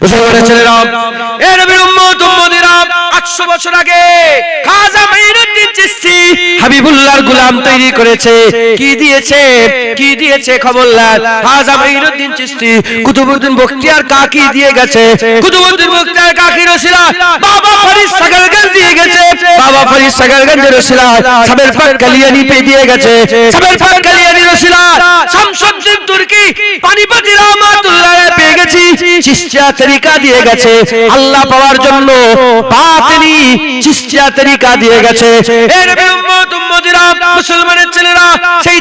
মুসলমানের ছেলেরা, এ নবীর উম্মত উম্মতিরা, 800 বছর আগে খাজা মাইনুদ্দিন চিশতি হাবিবুল্লাহর গোলাম তৈরি করেছে। কি দিয়েছে খবরদার। খাজা মাইনুদ্দিন চিশতি কুতুবউদ্দিন বখতিয়ার কাকি দিয়ে গেছে। কুতুবউদ্দিন বখতিয়ার কাকির ওসিলা বাবা ফরিদ সাগরগঞ্জ দিয়ে গেছে। বাবা ফরিদ সাগরগঞ্জের ওসিলা সাবের পাক কালিয়ানি পে দিয়ে গেছে। সাবের পাক কালিয়ানির ওসিলা শামসুদ্দিন তুর্কি পানিপতি রহমাতুল্লাহ পেয়ে গেছি। চিশতিয়া তরিকা দিয়ে গেছে। আল্লাহ পাওয়ার জন্য বাতিনি চিশতিয়া তরিকা দিয়ে গেছে। এ নবীর উম্মত উম্মতিরা, মুসলমানের ছেলেরা, সেই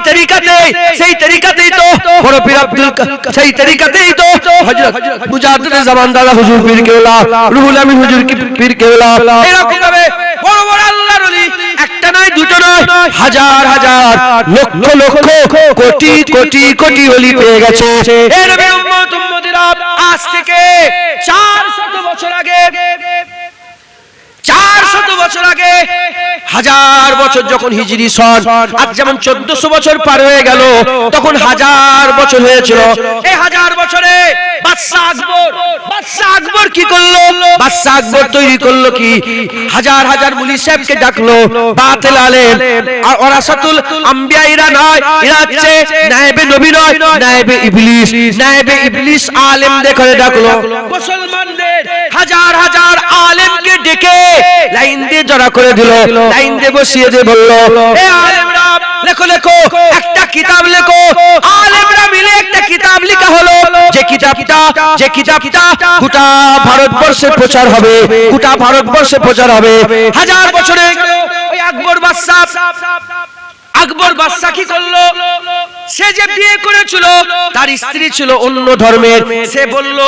তরিকাতেই তো বড় পীর আব্দুল, সেই তরিকাতেই তো হযরত মুজাদ্দিদ জামান দাদা হুজুর পীর কেওলা, রুহুল আমিন হুজুর পীর কেওলা, এরকম ভাবে বড় বড় আল্লাহর ওলি একটা নয় দুটো নয় হাজার হাজার লক্ষ লক্ষ কোটি কোটি কোটি ওলি পেয়ে গেছে। এ নবীর উম্মত উম্মতিরা, আজ থেকে 400 বছর আগে, 400 বছর আগে, 1000 বছর যখন হিজরি সন, আজ যেমন 1400 বছর পার হয়ে গেল, তখন 1000 বছর হয়েছিল। এই 1000 বছরে বাদশাহ আকবর কি করলো? বাদশাহ আকবর তৈরি করলো কি? হাজার হাজার মুলি সাহেবকে ডাকলো। বাতিল আলেম আর ওরাসাতুল আম্বিয়া এরা নয়, এরা হচ্ছে নায়েবে নবী নয়, নায়েবে ইবলিস আলেমদের করে ডাকলো। মুসলমানদের হাজার হাজার আলেমকে ডেকে লাইন দিয়ে জড়া করে দিল, লাইন দিয়ে বসিয়ে দিয়ে বললো, এ আলেমরা লেখো একটা কিতাব লেখো। আলেমরা মিলে একটা কিতাব লেখা হলো, যে কিতাবটা গোটা ভারতবর্ষে প্রচার হবে, গোটা ভারতবর্ষে প্রচার হবে। 1000 বছরে ওই আকবর বাদশা কি করলো? সে যে বিয়ে করেছিল তার স্ত্রী ছিল অন্য ধর্মের। সে বলল,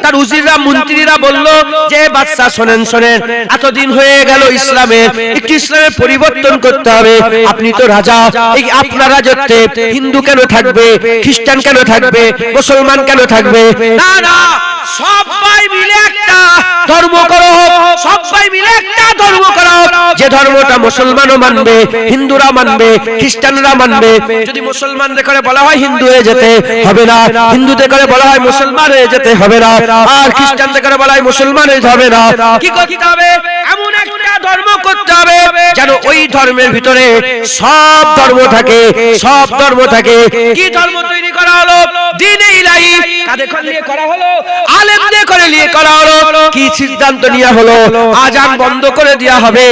তার উজিররা মন্ত্রীরা বলল যে বাদশা শোনেন, এতদিন হয়ে গেল ইসলামের, একটু ইসলামের পরিবর্তন করতে হবে। আপনি তো রাজা, এই আপনার রাজত্বে হিন্দু কেন থাকবে, খ্রিস্টান কেন থাকবে, মুসলমান কেন থাকবে? না, সবাই মিলে একটা ধর্ম করো, সবাই মিলে একটা ধর্ম করো, যে ধর্মটা মুসলমানও মানবে, হিন্দুরা মানবে, খ্রিস্টানরা মানবে। যদি মুসলমানদের করে বলা হয় হিন্দু হয়ে যেতে হবে না, হিন্দুদের করে বলা হয় মুসলমান হয়ে যেতে হবে না, আর খ্রিস্টানদের করে বলা হয় মুসলমান হয়ে হবে না। কি করতে হবে? এমন একটা ধর্ম করতে হবে যেন ওই ধর্মের ভিতরে সব ধর্ম থাকে, সব ধর্ম থাকে। কি ধর্ম তৈরি করা হলো? দ্বীনে ইলাহি। কাদের করে নিয়ে করা হলো? আলেমদের করে নিয়ে করা হলো। কি সিদ্ধান্ত নেওয়া হলো? আজান বন্ধ করে দেওয়া হবে,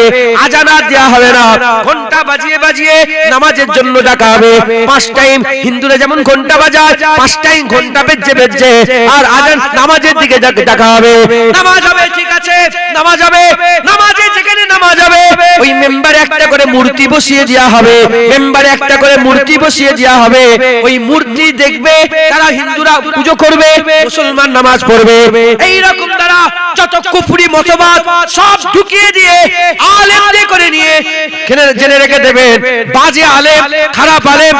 আজান আর দেওয়া হবে না। ঘন্টা বাজিয়ে নামাজের জন্য ডাকা হবে 5 টাইম। হিন্দুরা যেমন ঘন্টা বাজায় 5 টাইম ঘন্টা বেজে, আর আজান নামাজের দিকে ডাকা হবে। নামাজ হবে, ঠিক আছে, নামাজ হবে। নামাজে যেখানে নামাজ হবে ওই মেম্বারে একটা করে মূর্তি বসিয়ে দেওয়া হবে, মেম্বারে একটা করে মূর্তি বসিয়ে দেওয়া হবে। ওই মূর্তি দেখবে তারা হিন্দুরা পুজো করবে, মুসলমান নামাজ পড়বে। এই রকম তারা যত কুফরি মতবাদ সব ঢুকিয়ে দিয়ে আলেমদের করে নিয়ে জেনে রেখে দেবেন, বাজে আলেম, খারাপ আলেম,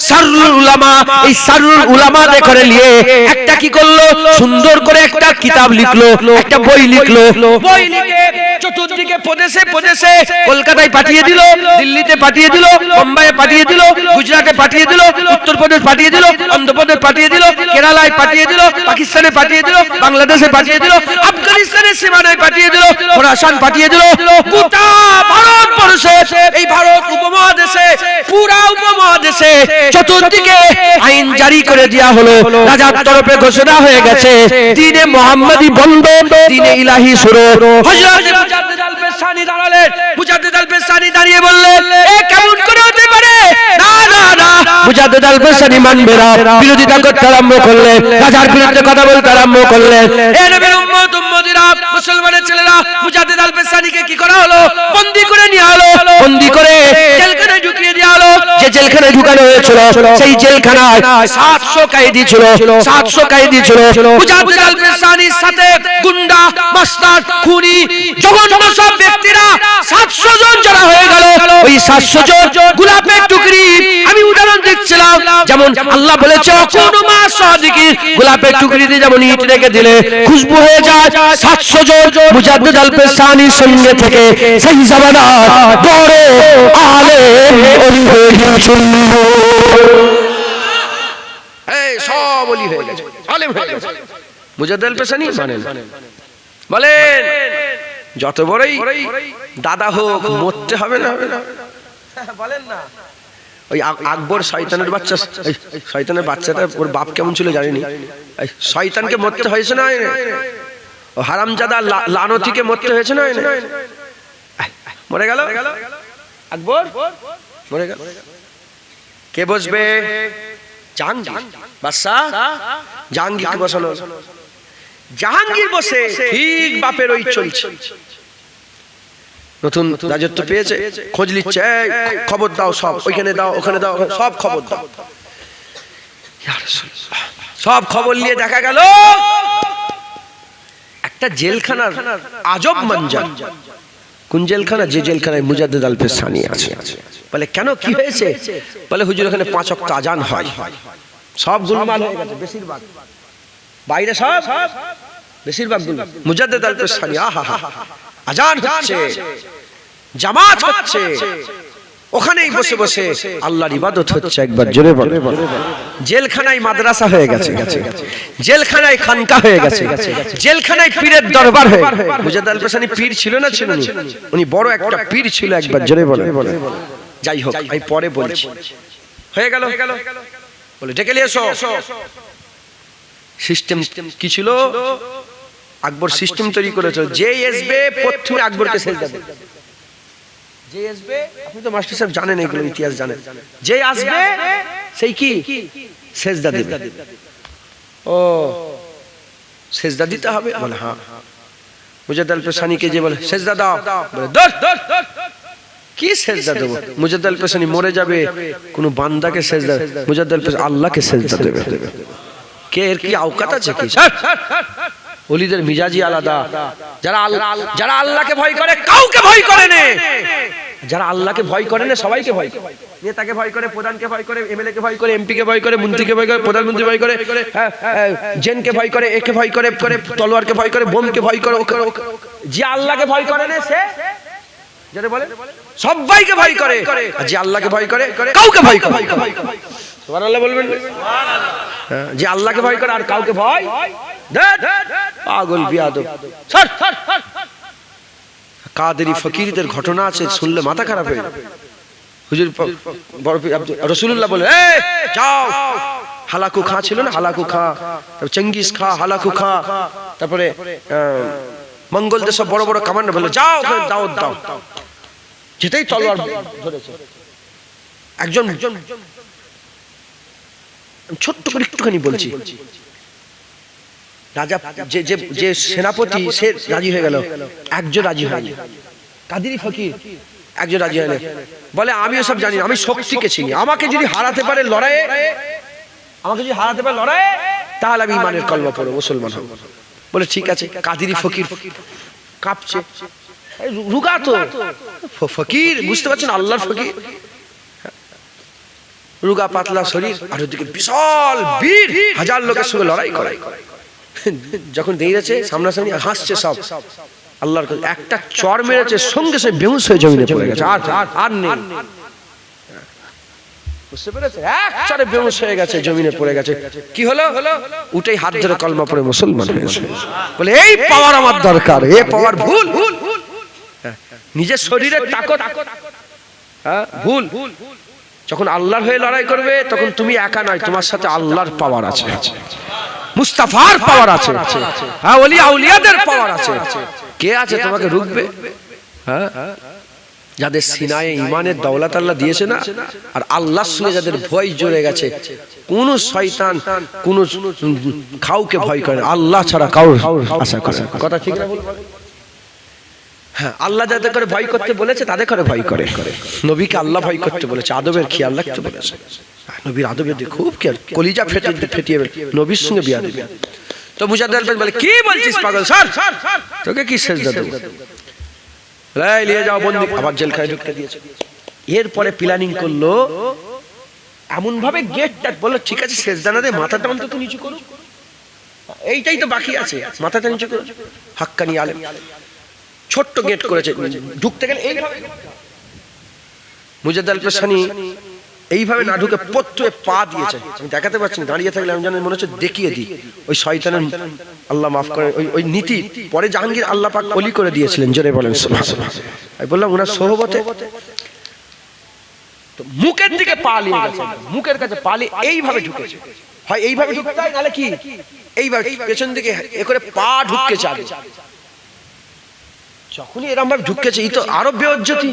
শাররুল উলামা, এই শাররুল উলামাদের করে নিয়ে একটা কি করলো? সুন্দর করে একটা কিতাব লিখলো, একটা বই লিখলো। বই লিখে চতুর্দিকে প্রদেশে কলকাতায় পাঠিয়ে দিল, দিল্লিতে পাঠিয়ে দিল, বোম্বাইয়ে পাঠিয়ে দিল, গুজরাটে পাঠিয়ে দিল, উত্তরপ্রদেশ পাঠিয়ে দিল, অন্ধ্রপ্রদেশ পাঠিয়ে দিল, কেরালায় পাঠিয়ে দিল, পাকিস্তানে পাঠিয়ে দিল, বাংলাদেশে পাঠিয়ে দিল, আফগানিস্তানের সীমানায় পাঠিয়ে দিল, খোরাসান পাঠিয়ে দিল। গোটা ভারতবর্ষে, এই ভারত উপমহাদেশে, পুরা উপমহাদেশে চতুর্দিকে আইন জারি করে দেওয়া হলো। রাজার তরফে ঘোষণা হয়ে গেছে দ্বীনে মুহাম্মাদি বন্ধ, দ্বীনে ইলাহি শুরু। হযরত মুজাদ্দিদ আল-বেসানি দাঁড়ালেন। মুজাদ্দিদ আল-বেসানি দাঁড়িয়ে বললেন, এ কেমন করে হতে পারে? না, মুজাদ্দিদ আল-বেসানি মানবে না, বিরোধিতা করতে আরম্ভ করলেন, রাজার বিরুদ্ধে কথা বলতে আরম্ভ করলেন। এ নবীর উম্মত উম্মতিরা, মুসলমানের ছেলেরা, মুজাদ্দিদ আল-বেসানিকে কি করা হলো? বন্দী করে নেওয়া হলো। বন্দী করে জেলখানায় ঢুকিয়ে দেওয়া হলো। যে জেলখানায় ঢুকানো হয়েছিল সেই জেলখানায় 700 কয়েদি ছিল, 700 কয়েদি ছিল। মুজাদ্দিদ আল-বেসানির সাথে গুন্ডা, মাস্টার, খুনি, জঘন্য সব ব্যক্তিরা 700 জন জড়া হয়ে গেল। ওই 700 জন গোলাপের টুকরি। আমি উদাহরণ দিচ্ছিলাম, যেমন আল্লাহ বলেছে কোন মা সাদিকিন, গোলাপের টুকরি দিয়ে যেমন ইট রেখে দিলে খুশবু হয়ে যায়। 700 জন মুজাদ্দিদ আল-বেসানির সঙ্গে থেকে সেই জামানা বড় আলেম ওলি হয়ে গিয়েছিল। এই সব অলি হয়ে গেছে, আলেম হয়ে গেছে। মুজাদ্দেদ আল পেশানি মানেন? বলেন যত বড়ই দাদা হোক মরতে হবে না? বলেন না। ওই আকবর শয়তানের বাচ্চা, শয়তানের বাচ্চাটা ওর বাপ কেমন ছিল জানিনি, শয়তানকে মরতে হয়েছে না? ও হারামজাদা লানতিকে মরতে হয়েছে না? মরে গেল আকবর, মরে গেল। কে বসবে? জাহাঙ্গীর বাদশাহ, জাহাঙ্গীরকে বসানো। জাহাঙ্গীর বসে ঠিক বাপের ওই চলছে, নতুন রাজত্ব পেয়েছে, খোঁজ নিচ্ছে, খবর দাও সব, ওইখানে দাও ওখানে দাও, সব খবর দাও। সব খবর নিয়ে দেখা গেল একটা জেলখানার আজব মঞ্জার। কোন জেলখানা? যে জেলখানায় মুজাদ্দেদ আল পেশানি আছে। বলে কেন, কি হয়েছে? বলে হুজুর ওখানে 5 ওয়াক্ত আজান হয়, সব গোলমাল হয়ে গেছে, বেশিরভাগ বাইরে, সব বেশিরভাগ মুজাদ্দেদ আল পেশানি, আহা আজান হচ্ছে, জামাত হচ্ছে, ওখানেই বসে বসে আল্লাহর ইবাদত হচ্ছে। একবার জোরে বলে। জেলখানায় মাদ্রাসা হয়ে গেছে, জেলখানায় খানকা হয়ে গেছে, জেলখানায় পীরের দরবার হয়ে গেছে। মুজাদ্দেদ আল পেশানি পীর ছিল না? ছিল। উনি বড় একটা পীর ছিল। একবার জোরে বলে। যাই হোক, আমি পরে বলছি। হয়ে গেল, বলে ডেকে নিয়ে এসো। সিস্টেম কি ছিল? আকবর সিস্টেম তৈরি করেছিল, যে আসবে প্রথমে আকবরকে সেজদা দেবে। যে আসবে, আপনি তো মাস্টার সাহেব জানেন, এগুলো ইতিহাস জানেন, যে আসবে সেই কি সেজদা দেবে। ও সেজদা দিতে হবে? বলে হ্যাঁ। মুজাদ্দেদ আল পেশানিকে যে বলে সেজদা দাও, বলে ধর কি সেজদা দেবো? মুজাদ্দেদ আল পেশানি মরে যাবে, কোন বান্দাকে সেজদা, মুজাদ্দেদ আল পেশানি আল্লাহকে সেজদা দেবে। কে এর কি আওকাত আছে? কি ওলিদের মিজাজি আলাদা। যারা আল্লাহকে ভয় করে কাউকে ভয় করে না, যারা আল্লাহকে ভয় করে না সবাইকে ভয় করে। নেতাকে ভয় করে, প্রধানকে ভয় করে, এমএলএ কে ভয় করে, এমপি কে ভয় করে, মন্ত্রীকে ভয় করে, প্রধানমন্ত্রী ভয় করে, জেনকে ভয় করে, একে ভয় করে, তলোয়ারকে ভয় করে, বোমকে ভয় করে। যে আল্লাহকে ভয় করে না সে যারা বলে সবাইকে ভয় করে, আর যে আল্লাহকে ভয় করে কাউকে ভয় করে। সুবহানাল্লাহ বলবেন। যে আল্লাহকে ভয় করে আর কাউকে ভয়, পাগল বিয়াদব। কাদেরি ফকিরদের ঘটনা আছে, শুনলে মাথা খারাপ হয়ে যাবে। হুজুর রাসূলুল্লাহ বলে, যাও হালাকু খা ছিল না, হালাকু খা, চেঙ্গিস খা, হালাকু খা, তারপরে মঙ্গলদের সব বড় বড় কমান্ডার বলে যাও দাওয়াত দাও। যেটাই তলোয়ার ধরেছে, একজন ছোট্ট করে একটুখানি বলছি, রাজা যে সেনাপতি সে রাজি হয়ে গেল, একজন রাজি হয়নি। কাদেরি ফকির একজন রাজি হয়নি, বলে আমি ওসব জানি না, আমি শক্তিকে চিনি, আমাকে যদি হারাতে পারে লড়াইয়ে, তাহলে আমি ইমানের কলমা পড়ব, মুসলমান হব। বলে ঠিক আছে। কাদেরি ফকির কাঁপছে, রুগা তো ফকির, বুঝতে পারছেন আল্লাহর ফকির, রুগা পাতলা শরীর, আর ওদিকে বিশাল বীর, 1000 লোকের সঙ্গে লড়াই করে। যখন দেখেছে সামনাসামনি, হাসছে সব। আল্লাহর একটা চর মেরেছে, সঙ্গে সে বেহুশ হয়ে জমিনে পড়ে গেছে, আর নেই। বুঝতে পেরেছে? এক চরে বেহুশ হয়ে গেছে, জমিনে পড়ে গেছে। কি হলো? উঠেই হাত ধরে কলমা পড়ে মুসলমান হয়েছে। বলে এই পাওয়ার আমার দরকার, এই পাওয়ার ভুল। নিজের শরীরের তাকত ভুল। যখন আল্লাহর হয়ে লড়াই করবে তখন তুমি একা নয়, তোমার সাথে আল্লাহর পাওয়ার আছে, মুস্তাফার পাওয়ার আছে, হ্যাঁ ওলি আউলিয়াদের পাওয়ার আছে। কে আছে তোমাকে রুখবে? হ্যাঁ, যাদের সিনায়ে ইমানের দৌলত আল্লাহ দিয়েছে না, আর আল্লাহর সঙ্গে যাদের ভয় জড়ে গেছে, কোন শয়তান কোন কাউকে ভয় করে না, আল্লাহ ছাড়া কাউর আশা করে। কথা ঠিক না? হ্যাঁ, আল্লাহ যাদের করে ভয় করতে বলেছে তাদের করে ভয় করে। নবীকে আল্লাহ ভয় করতে বলেছে, আদবের খেয়াল রাখতে বলেছে। নবীর আদবের দিকে খুব খেয়াল, কলিজা ফেটিয়ে নবীর সঙ্গে বিয়া দেবে। তো মুজাদ্দেদ আল পেশানি বলে কি বলছিস পাগল, স্যার তোকে কি সেজদা দেব? নিয়ে যাও বন্দি, আবার জেলখানায় ঢুকতে দিয়েছে। এরপরে প্ল্যানিং করলো এমন ভাবে গেটটা, বললো ঠিক আছে সেজদা না দে, মাথাটা অন্তত নিচু করো, এইটাই তো বাকি আছে, মাথাটা নিচু করো। হাক্কানি আলেম ছোট্ট গেট করেছে, ঢুকতে গেলে এইভাবে। মুজাদ্দেদ আল পেশানি এইভাবে না ঢুকে পত্রে পা দিয়েছে। আমি দেখাতে পারছি না, দাঁড়িয়ে থাকলে আমি জানি মনে হচ্ছে দেখিয়ে দিই ওই শয়তানের, আল্লাহ মাফ করে, ওই নীতি পরে জাহাঙ্গীর আল্লাহ পাক ওলি করে দিয়েছিলেন। জোরে বলেন সুবহানাল্লাহ। আমি বললাম ওনার সোহবতে মুখের দিকে পা নিয়ে গেছে, মুখের কাছে পা নিয়ে এইভাবে ঢুকেছে। হয় এইভাবে ঢুকতে হয়, নাহলে কি এইভাবে পেছন দিকে এ করে পা ঢুককে চাবে। যখনই এরকম ভাবে ঢুকেছে, এই তো আরো বেইজ্জতি।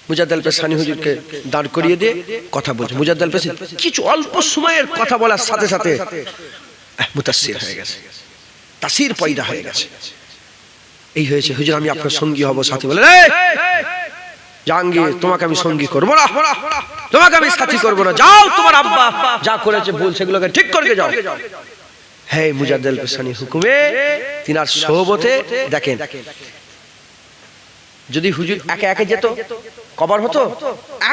মুজাদ্দেদ পেশানি হুজুরকে দাঁড় করিয়ে দিয়ে কথা বলছে। মুজাদ্দেদ পেশানি কিছু অল্প সময়ের কথা বলার সাথে সাথে মুতাসসির হয়ে গেছে, তাসির পয়দা হয়ে গেছে। এই হয়েছে, হুজুর আমি আপনার সঙ্গী হব, সাথী বলে জাহাঙ্গীর তোমাকে আমি সঙ্গী করবো না, তোমাকে আমি সাথী করবো না, যাও তোমার আব্বা যা করেছে ভুল সেগুলোকে ঠিক করে যাও। হে মুজাদ্দেদ পেশানি হুকুমে তিনার সোহবতে দেখেন, যদি হুজুর একে একে যেত কবর হতো,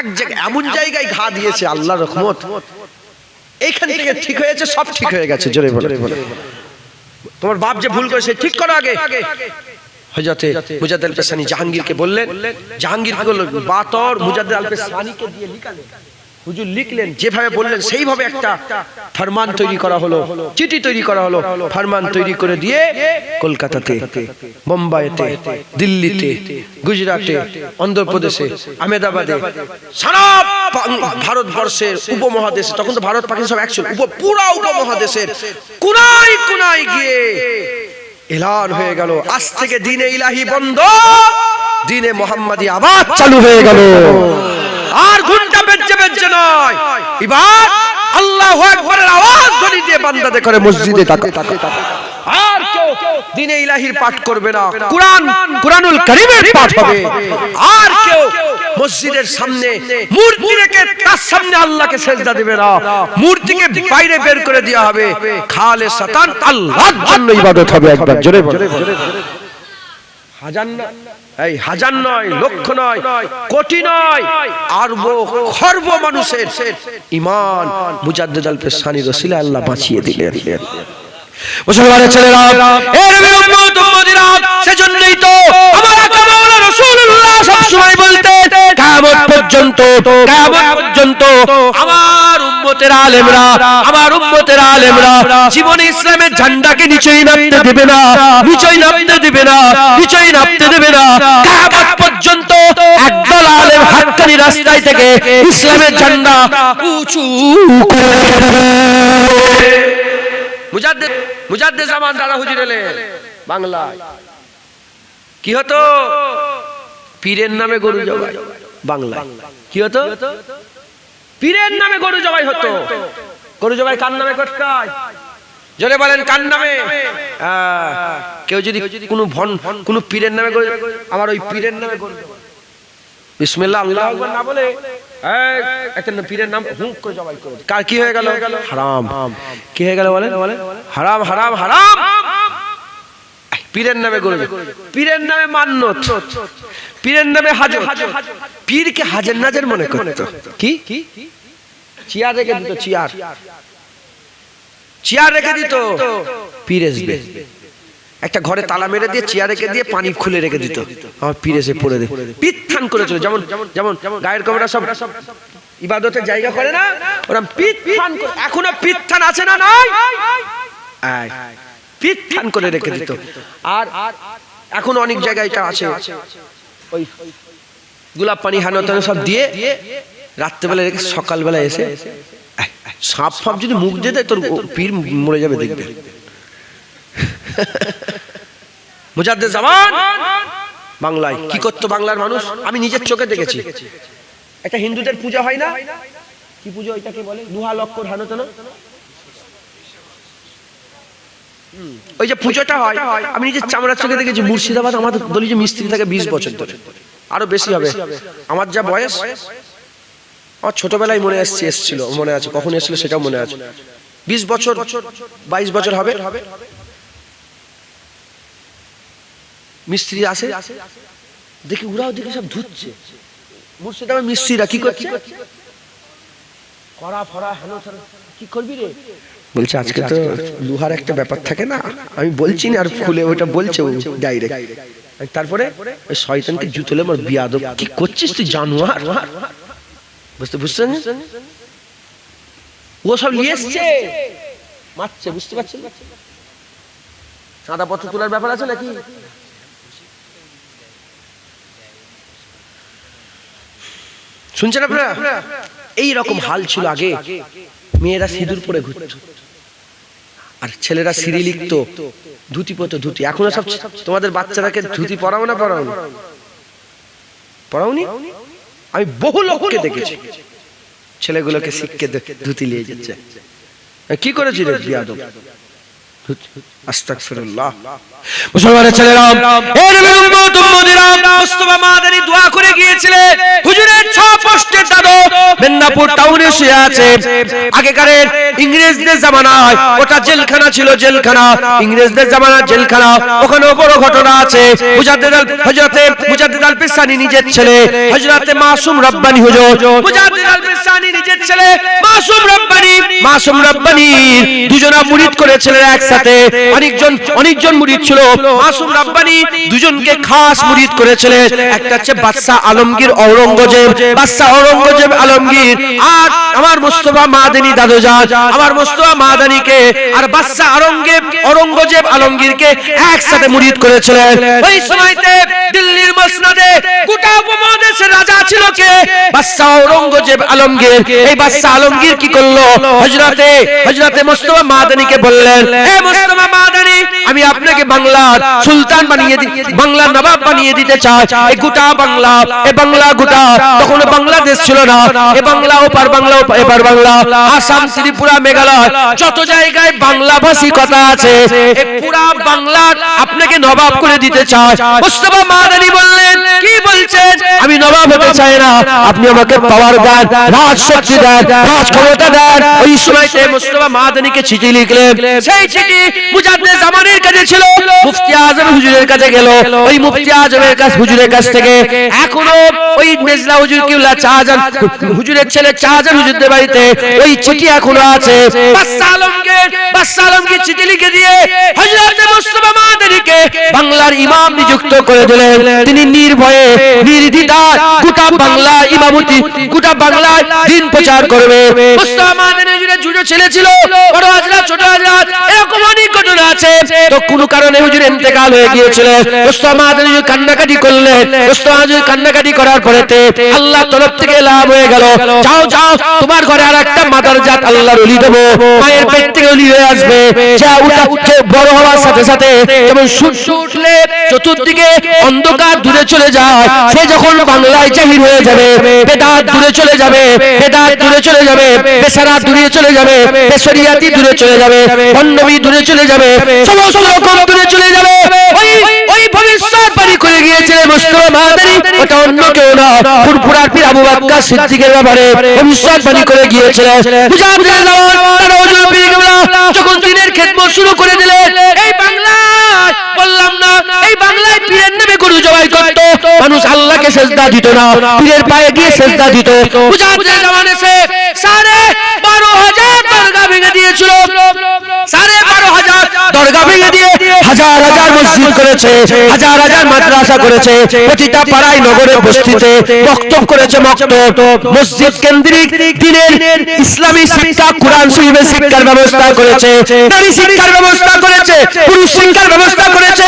এক জায়গায় এমন জায়গায় ঘা দিয়েছে আল্লাহর রহমত, এইখান থেকে ঠিক হয়েছে, সব ঠিক হয়ে গেছে। জোরে বলে তোমার বাপ যে ভুল করেছে ঠিক করো আগে। হযরতে মুজাদ্দেদ পেশানি জাহাঙ্গীরকে বললেন, জাহাঙ্গীর কি করলেন, বাতর মুজাদ্দেদ পেশানিকে দিয়ে লিখালেন। হুজুর লিখলেন, যেভাবে বললেন সেইভাবে একটা ফরমান তৈরি করা হলো, চিঠি তৈরি করা হলো। ফরমান তৈরি করে দিয়ে কলকাতাতে, বোম্বাইতে, দিল্লিতে, গুজরাটে, অন্ধ্রপ্রদেশে, আহমেদাবাদে, সারা ভারতবর্ষের উপমহাদেশে, তখন তো ভারত পাকিস্তান সব একসাথে, পুরো উপমহাদেশের কোনায় কোনায় গিয়ে এলান হয়ে গেল, আজ থেকে দ্বীনে ইলাহি বন্ধ, দ্বীনে মুহাম্মাদি আবাদ চালু হয়ে গেল। আর ঘন্টা বেজে বেজে নয়, এবার আল্লাহু আকবারের আওয়াজ ধ্বনি দিয়ে বান্দাদের করে মসজিদে থাকে। আর কেউ দ্বীনে ইলাহির পাঠ করবে না, কুরআনুল কারীমের পাঠ হবে। আর কেউ মসজিদের সামনে মূর্তি রেখে তার সামনে আল্লাহকে সিজদা দিবে না, মূর্তিকে বাইরে বের করে দেওয়া হবে। খালেসাতান আল্লাহর জন্য ইবাদত হবে। একবার জোরে বলে, হাজার না, এই হাজার নয়, লক্ষ নয়, কোটি নয়, আরব খর্ব মানুষের ঈমান মুজাদ্দেদ আল পেশানি রসুল আল্লাহ বাঁচিয়ে দিলেন। মুসলমানের ছেলেরা, এর উম্মত উম্মতিরা, সেজন্যই তো আমার আকা মাওলানা রাসূলুল্লাহ সব সময় বলতেন, কিয়ামত পর্যন্ত, কিয়ামত পর্যন্ত আমার উম্মতের আলেমরা, আমার উম্মতের আলেমরা জীবনে ইসলামের ঝান্ডাকে নিচেই নামতে দেবে না, নিচেই নামতে দেবে না, নিচেই নামতে দেবে না। কিয়ামত পর্যন্ত একদল আলেম হাক্কানি রাস্তায় থেকে ইসলামের ঝান্ডা উঁচু করে। মুজাদ্দেদ জামান দাদা হুজুর এলেন বাংলায়, কি হতো? পীরের নামে গরু জবাই। বাংলায় কি হতো? পীরের নামে গরু জবাই হতো। গরু জবাই কার নামে করতে হয়? জোরে বলেন, কার নামে? কেউ যদি কোনো পীরের নামে গরু, আমার ওই পীরের নামে গরু, বিসমিল্লাহ আল্লাহু আকবার না বলে একটা পীরের নাম হুক করে জবাই করে, কার কি হয়ে গেল? হারাম। কি হয়ে গেল বলেন? হারাম, হারাম, হারাম। পীরের নামে গরু, পীরের নামে মান্নত, পীরের নামে হাজত। পীরকে হাজের নাজের মনে করতো। কি চেয়ার রেখে দিত, চেয়ার রেখে দিত, পীর আসবে। একটা ঘরে তালা মেরে দিয়ে চেয়ার রেখে দিয়ে পানি খুলে রেখে দিত, আমার পীর এসে পড়ে দে। পিত্থান করেছিল, যেমন যেমন গায়ের কবরা সব ইবাদতের জায়গা করে না, ওরা পিত্থান করে। এখনো পিত্থান আছে না? নাই, পিত্থান করে রেখে দিত। আর এখন অনেক জায়গায় এটা আছে, ওই গোলাপ পানি হানতানো সব দিয়ে রাত্রেবেলা রেখে সকালবেলা এসে সাপ ফাপ যদি মুখ দিয়ে দেয় তোর পীর মরে যাবে, দেখবে। মুজাদ্দেদ জামান বাংলায় কি করতো বাংলার মানুষ? আমি নিজের চোখে দেখেছি। একটা হিন্দুদের পূজা হয় না, কি পূজা ওইটাকে বলে? দুহা লক্কর হানতানো, ওই যে পুজোটা হয়, আমি নিজের চামড়ার চোখে দেখেছি। মুর্শিদাবাদ আমাদের দলি যে মিস্ত্রি থাকে 20 বছর ধরে, আরো বেশি হবে। আমার যা বয়স, আমার ছোটবেলায় মনে এসেছিল, মনে আছে কখন এসেছিল সেটাও মনে আছে। 20 বছর 22 বছর হবে। মিস্ত্রি আসে, দেখি ওরাও দেখি সব ধুচ্ছে। মুর্শিদাবাদ মিস্ত্রিরা কি করছে? কড়া ফড়া হেন কি করবি রে? বলছে আজকে তো লোহার একটা ব্যাপার থাকে না, আমি বলছি না, আর খুলে ওটা বলছে ডাইরেক্ট। তারপরে ওই শয়তানকে জুতলে আমার বিয়াদব, কি করছিস তুই জানোয়ার? বুঝছেন? ও সব নিয়ে এসছে, মারছে, বুঝতে পারছেন? চাঁদা পত্র তোলার ব্যাপার আছে নাকি? শুনছেন আপনারা? এইরকম হাল ছিল আগে। মেয়েরা সিঁদুর পরে ঘুরত, আর ছেলেরা সিঁড়ি লিখতো, ধুতি পরতো, ধুতি। এখনো সব তোমাদের বাচ্চারাকে ধুতি পরাও না? পরাওনি? আমি বহু লোককে দেখেছি ছেলেগুলোকে শিখকে ধুতি নিয়ে যাচ্ছে। কি করেছি রে বিয়াদব? আস্তাগফিরুল্লাহ। মুসলমানের ছেলেরা, এই নবীর উম্মত উম্মতিরা, মুস্তাফা মাদানী দোয়া করে গিয়েছিলেন, হুজুরের 6 পোস্টের দাদু মেদিনীপুর টাউনে শুয়ে আছে। আগেকারের ইংরেজদের জামানায় ওটা জেলখানা ছিল, জেলখানা, ইংরেজদের জামানার জেলখানা। ওখানে বড় ঘটনা আছে। হযরতে মুজাদ্দিদ আল পিসানি নিজের ছেলে, হযরতে মাসুম রব্বানী হুজুর, মুজাদ্দিদ আল পিসানি নিজের ছেলে, মাসুম রব্বানী দুজনা মুরিদ করেছিলেন একসাথে। অনেকজন মুরিদ ছিল। মাসুম রব্বানী দুজনকে খাস মুরিদ করেছিলেন। একটা হচ্ছে বাদশা আলমগীর ঔরঙ্গজেব, বাদশা ঔরঙ্গজেব আলমগীর, আর আমার মুস্তাফা মাদানী দাদুজান, আমার মুস্তাফা মাদানীকে আর বাদশা ঔরঙ্গজেব আলমগীরকে একসাথে মুরিদ করেছিলেন। ওই সময়তে দিল্লির মসনদে গোটা উপমহাদেশের রাজা ছিল কে? বাদশা ঔরঙ্গজেব আলমগীর। এই বাদশা আলমগীর কি করলো? হযরতে মুস্তাফা মাদানীকে বললেন, হে মুস্তাফা মাদানী, আমি আপনাকে বাংলার সুলতান বাংলার নবাব বানিয়ে দিতে চাই। এই গোটা বাংলা, এই বাংলা গোটা, তখন বাংলাদেশ ছিল না, এই বাংলা ওপার বাংলা এপার বাংলা, আসাম, ত্রিপুরা, মেঘালয়, যত জায়গায় বাংলা ভাষী কথা আছে, এই পুরা বাংলা আপনাকে নবাব করে দিতে চাই। মুস্তাফা মাদানী বললেন, কি বলছেন? আমি নবাব হতে চাই না, আপনি আমাকে পাওয়ার দেন, রাজ শক্তি দেন, রাজ ক্ষমতা দেন। ওই সময়তে মুস্তাফা মাদানীকে চিঠি লিখলেন। সেই চিঠি মুজাদ্দিদ জামানের কাছে ছিল, মুফতি আজম হুজুরের কাছে গেল। ওই মুফতি আজমের হুজুরের কাছ থেকে এখনো ওই মেজলা হুজুর কিবলা শাহজাহান হুজুরের ছেলে শাহজাহান হুজুরদের বাড়িতে ওই চিঠি এখনো আছে। বাদশা আলমগীর চিঠি লিখে দিয়ে হযরত মুস্তাফা মাদানীকে বাংলার ইমাম নিযুক্ত করে দিলেন। তিনি নির্ভয়ে নির্দ্বিধায় গোটা বাংলা ইমামতি, গোটা বাংলায় দ্বীন প্রচার করবে। মুস্তাফা মাদানী হুজুরের দুটো ছেলে ছিল, বড় হযরত, ছোট হযরত, এরকম অনেক ঘটনা আছে। তো কোন কারণে হুজুর ইন্তেকাল হয়ে গিয়েছিল। মুস্তাফা মাদানী হুজুর কান্নাকাটি করলেন। মুস্তাফা হুজুর কান্নাকাটি করার পরেতে আল্লাহ তরফ থেকে লাভ হয়ে গেল, যাও তোমার ঘরে আরেকটা মাদারজাত আল্লাহর ওলি দেব, মায়ের পেট থেকে ওলি হয়ে আসবে। যা উঠে বড় হওয়ার সাথে সাথে যেমন সূর্য উঠলে চতুর্দিকে অন্ধকার দূরে চলে যায়, সে যখন বাংলায় জাহির হয়ে যাবে, বেদাত দূরে চলে যাবে, বেশারাত দূরে চলে যাবে, বেশরিয়াতি দূরে চলে যাবে, অন্নবী দূরে চলে যাবে, সমস্ত রকম দূরে চলে যাবে। ওই ভবিষ্যৎবাণী করে গিয়েছে মুস্তাফা মাদানী, ওটা অন্য কেউ না, ফুরফুরার পীর আবু বকর সিদ্দিকের ব্যাপারে ভবিষ্যৎবাণী করে গিয়েছিলেন। মুজাদ্দিদ জামান হুজুর পীর কিবলা যখন দ্বীনের খেদমত শুরু করে দিলেন, এই বাংলায়, বললাম না, এই বাংলায় পীরের নামে গরু জবাই করত, মানুষ আল্লাহকে সেজদা দিত না, পীরের পায়ে গিয়ে সেজদা দিত। মুজাদ্দিদ জামান এসে 12,500 দরগা ভেঙে দিয়েছিল, 12,500 দরগা ভেঙে দিয়ে হাজার হাজার মসজিদ করেছে, হাজার হাজার মাদ্রাসা করেছে, প্রতিটা পাড়ায় নগরে বস্তিতে মক্তব করেছে, মসজিদ কেন্দ্রিক দ্বীনের ইসলামী শিক্ষা, কুরআন শরীফের শিক্ষার ব্যবস্থা করেছে, নারী শিক্ষার ব্যবস্থা করেছে, পুরুষ শিক্ষার ব্যবস্থা করেছে,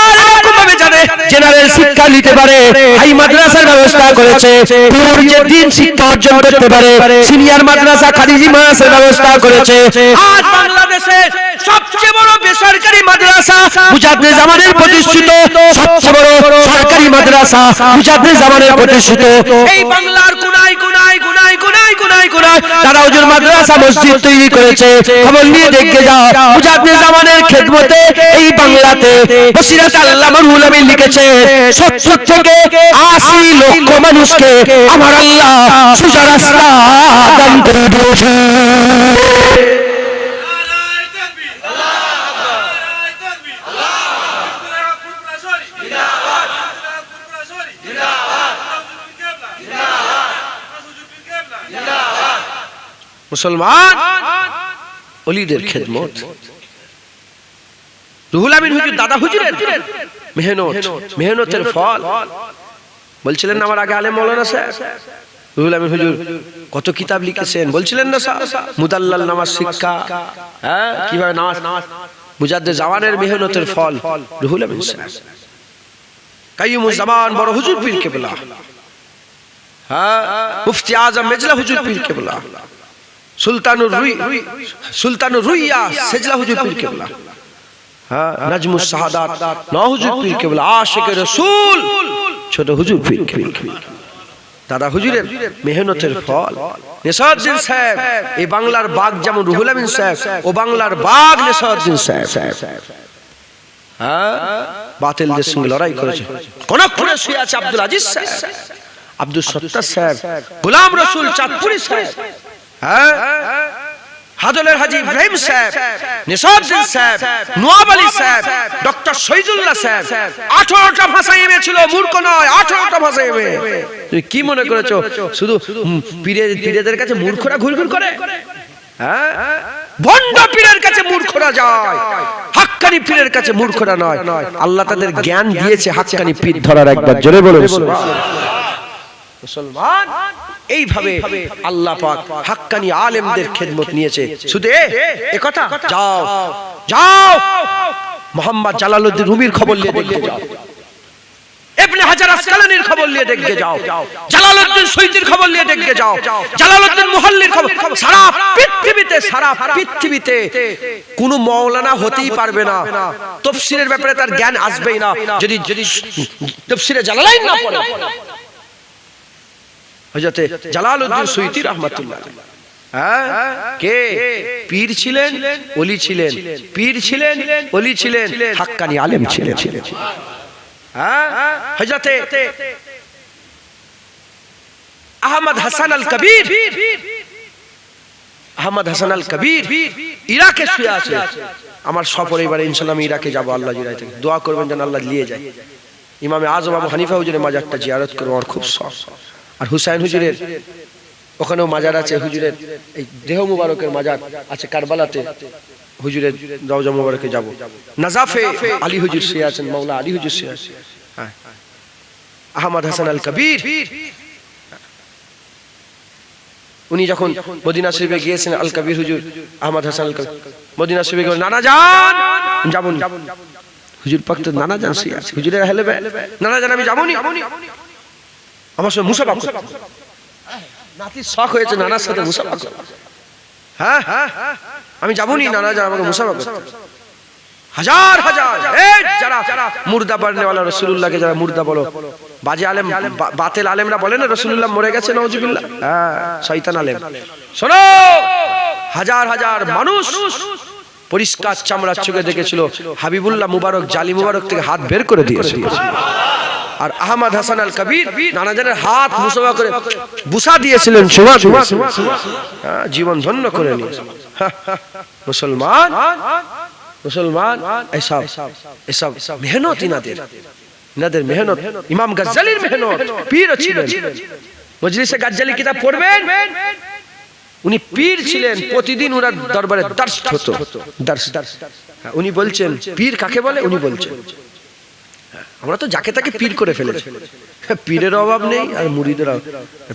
আর এরকম ভাবে যাতে জেনারেল শিক্ষা নিতে পারে হাই মাদ্রাসার ব্যবস্থা করেছে, পুরুষ যে দ্বীন শিক্ষা অর্জন করতে পারে সিনিয়র মাদ্রাসা, খারিজি মাদ্রাসার ব্যবস্থা করেছে। আজ বাংলাদেশে সবচেয়ে বড় বেসরকারি মাদ্রাসা মুজাদ্দিদ জামানের প্রতিষ্ঠিত, সবচেয়ে বড় সরকারি মাদ্রাসা মুজাদ্দিদ জামানের প্রতিষ্ঠিত। এই বাংলার কোনায় তারা হুজুর মাদ্রাসা মসজিদ তৈরি করেছে। খবর নিয়ে দেখে যাও, মুজাদ্দিদ জামানের খেদমতে এই বাংলাতে বসিরাত আল্লামা রুহুল আমিন লিখেছে 70 থেকে 80 লক্ষ মানুষকে আমার আল্লাহ সোজা রাস্তা দান করে দিয়েছে। মুসলমান ওলিদের খেদমত, রুহুল আমিন হুজুর দাদা হুজুরের মেহনতের ফল। বলছিলেন আমার আগে আলেম মাওলানা সাহেব, রুহুল আমিন হুজুর কত কিতাব লিখেছেন, বলছিলেন না মুদাল্লাল নামাজ শিক্ষা, হ্যাঁ কিভাবে নামাজ, মুজাদ্দিদ জামানের মেহনতের ফল রুহুল আমিন সাহেব। কাইয়ুমুজ জামান বড় হুজুর পীর কেবলা, হ্যাঁ মুফতি আজম মেজলা হুজুর পীর কেবলা, সুলতানুর রুইয়া সেজলা হুজুর পীর কেবলা, হ্যাঁ নাজমুস শাহাদাত নওয়াজ হুজুর পীর কেবলা, আশিকে রাসূল ছোট হুজুর পীর কেবলা। দাদা হুজুরের মেহনতের ফল। নেসারউদ্দিন সাহেব এই বাংলার বাগ যেমন রুহুল আমিন সাহেব, ও বাংলার বাগ নেসারউদ্দিন সাহেব, হ্যাঁ বাতিলদের সঙ্গে লড়াই করেছে। কনকপুরে শুয়ে আছে আব্দুল আজিজ সাহেব, আব্দুল সত্তার সাহেব, গোলাম রসুল চাঁদপুরি সাহেব, হ্যাঁ হাদলের হাজী ইব্রাহিম সাহেব, নেসারউদ্দিন সাহেব, নওয়াব আলী সাহেব, ডক্টর শহীদুল্লাহ সাহেব 18টা ভাষা এমএ ছিল, মূর্খ নয়, 18টা ভাষা এমএ। তুমি কি মনে করেছো শুধু পীরেদের কাছে মূর্খরা ঘুরঘুর করে? হ্যাঁ ভণ্ড পীরের কাছে মূর্খরা যায়, হাক্কানি পীরের কাছে মূর্খরা নয়। আল্লাহ তাদের জ্ঞান দিয়েছে হাক্কানি পীর ধরার। একবার জোরে বলুন মুসলমান। এইভাবে আল্লাহ পাক হাক্কানি আলেমদের খেদমত নিয়েছে। শুধু এ কথা, যাও যাও মোহাম্মদ জালালউদ্দিন রুমির খবর নিয়ে দেখে যাও, ইবনে হাজার আসকালানির খবর নিয়ে দেখে যাও, জালালউদ্দিন সুয়ুতির খবর নিয়ে দেখে যাও, জালালউদ্দিন মুহাল্লির খবর। সারা পৃথিবীতে কোন মাওলানা হতেই পারবে না, তাফসীরের ব্যাপারে তার জ্ঞান আসবেই না যদি তাফসীরে জালালাইন না পড়ে। হযরত জালালউদ্দিন সুয়ুতি রাহমাতুল্লাহ আলাইহি, হ্যাঁ কে পীর ছিলেন, ওলি ছিলেন, পীর ছিলেন, ওলি ছিলেন, হাক্কানি আলেম ছিলেন। হযরত আহমদ হাসান আল কবির, আহমদ হাসান আল কবির ইরাকে শুয়ে আছে। আমার সপরিবারে ইনশাআল্লাহ আমি ইরাকে যাব, আল্লাহ জিরাই থেকে দোয়া করবেন যেন আল্লাহ নিয়ে যায়। ইমামে আজম আবু হানিফা হুজুরের মাজারটা জিয়ারত করব, আমার খুব শখ। আর হুসাইন হুজুরের ওখানেও মাজার আছে, হুজুরের এই দেহ মুবারকের মাজার আছে কারবালাতে, হুজুরের রওজা মুবারকে যাব। নাজাফে আলী হুজুর শুয়ে আছেন, মাওলা আলী হুজুর শুয়ে আছেন। হ্যাঁ আহমদ হাসান আল কবির উনি যখন মদিনা শরীফে গিয়েছেন, আল কবির হুজুর আহমদ হাসান আল কবির মদিনা শরীফে গেলেন, নানা যান যাবো না। হুজুর পাক তো নানা যান শুয়ে আছে, হুজুরের হেলেবে, নানা যান আমি যাবো না, আমার সঙ্গে মুসাফা করতে। নাতির শখ হয়েছে নানার সাথে মুসাফা করতে। হ্যাঁ আমি যাবো নি, নানা যান আমাকে মুসাফা করতে। হাজার হাজার যারা মুর্দা পড়নে ওয়ালা রাসূলুল্লাহকে যারা মুর্দা বলো, বাজে আলেম বাতিল আলেমরা বলে না রাসূলুল্লাহ মরে গেছে, নাউজুবিল্লাহ, হ্যাঁ শয়তান আলেম। শোনো, হাজার হাজার মানুষ পরিষ্কার চামড়ার চোখে দেখেছিল হাবিবুল্লাহ মুবারক জালি মুবারক থেকে হাত বের করে দিয়েছে। আর আহমদ হাসান আল কবির নানাজানের হাত মুসাফা করে বুসা দিয়েছিলেন, জীবন ধন্য করে নিয়েছে। মুসলমান মুসলমান এসব মেহনত, ইনাদের মেহনত, ইমাম গজ্জালির মেহনত, পীর ছিলেন। মজলিসে গজ্জালি কিতাব পড়বেন, উনি পীর ছিলেন, প্রতিদিন ওনার দরবারে দার্স হতো, দার্স। উনি বলছেন পীর কাকে বলে, উনি বলছেন আমরা তো যাকে তাকে পীর করে ফেলেছি, পীরের অভাব নেই আর মুরিদের অভাব।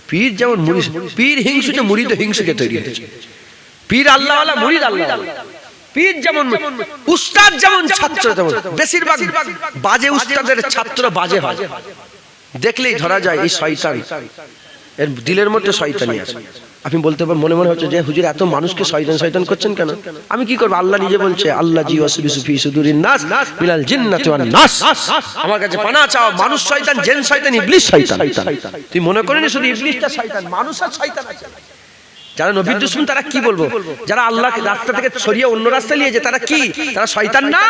পীর যেমন মুরিদ, পীর হিংসু যে মুরিদ হিংসুকে তৈরি হয়েছে। পীর আল্লাহওয়ালা, মুরিদ আল্লাহ। পীর যেমন উস্তাদ যেমন ছাত্র তেমন। বেশিরভাগ বাজে উস্তাদের ছাত্র বাজে হয়, দেখলেই ধরা যায় এই শয়তান, এর দিলের মধ্যে শয়তানি আছে। আপনি বলতে পারেন মনে মনে হচ্ছে যে হুজুর এত মানুষকে শয়তান শয়তান করছেন কেন? আমি কি করব? আল্লাহ নিজে বলছে আল্লাহ জি ওয়াসবিসু ফি সুদুরিন নাস মিনাল জিন্নাতি ওয়ান নাস। আমার কাছে পানাহ চাও, মানুষ শয়তান, জিন শয়তান, ইবলিস শয়তান। তুই মনে করিনি শুধু ইবলিসটা শয়তান, মানুষ আর শয়তান আছে। যারা নবীর দুশমন তারা কি বলবো? যারা আল্লাহকে রাস্তা থেকে সরিয়ে অন্য রাস্তায় নিয়ে যায় তারা কি? তারা শয়তান না?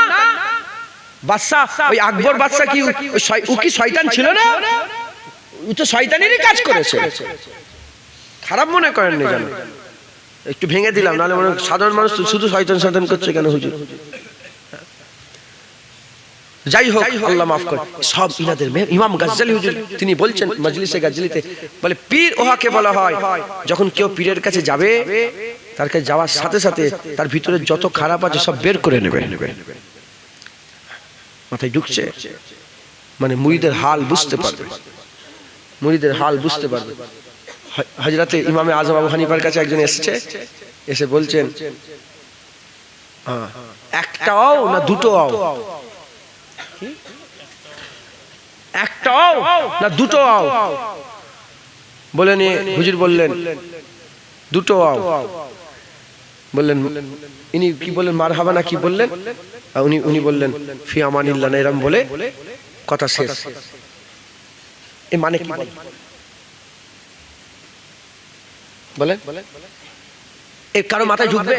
বাদশা ওই আকবর বাদশা কি ও কি শয়তান ছিল না? ও তো শয়তানেরই কাজ করেছে। খারাপ মনে করেন না, জানো একটু ভেঙে দিলাম, নাহলে মনে সাধারণ মানুষ শুধু শয়তান শয়তান করছে কেন হুজুর। যাই হোক আল্লাহ মাফ করে সব ইনাদের। ইমাম গজ্জালি হুজুর তিনি বলছেন মজলিসে গজ্জালিতে, বলে পীর ওহাকে বলা হয় যখন কেউ পীরের কাছে যাবে, তার কাছে যাওয়ার সাথে সাথে তার ভিতরে যত খারাপ আছে সব বের করে নেবে। মাথায় ঢুকছে, মানে মুরিদের হাল বুঝতে পারবে, মুরিদের হাল বুঝতে পারবে। হযরতে ইমামে আযম আবু হানিফার কাছে একজন এসেছে, এসে বলছেন একটাও না দুটোও, একটাও না দুটোও? বলেন হুজুর বললেন দুটোও। বললেন ইনি কি বললেন মারহাবা না কি বললেন? উনি বললেন ফি আমানিল্লাহ, না এরকম বলে কথা শেষ। এ মানে কি বলেন? এর কারো মাথায় ঢুকবে?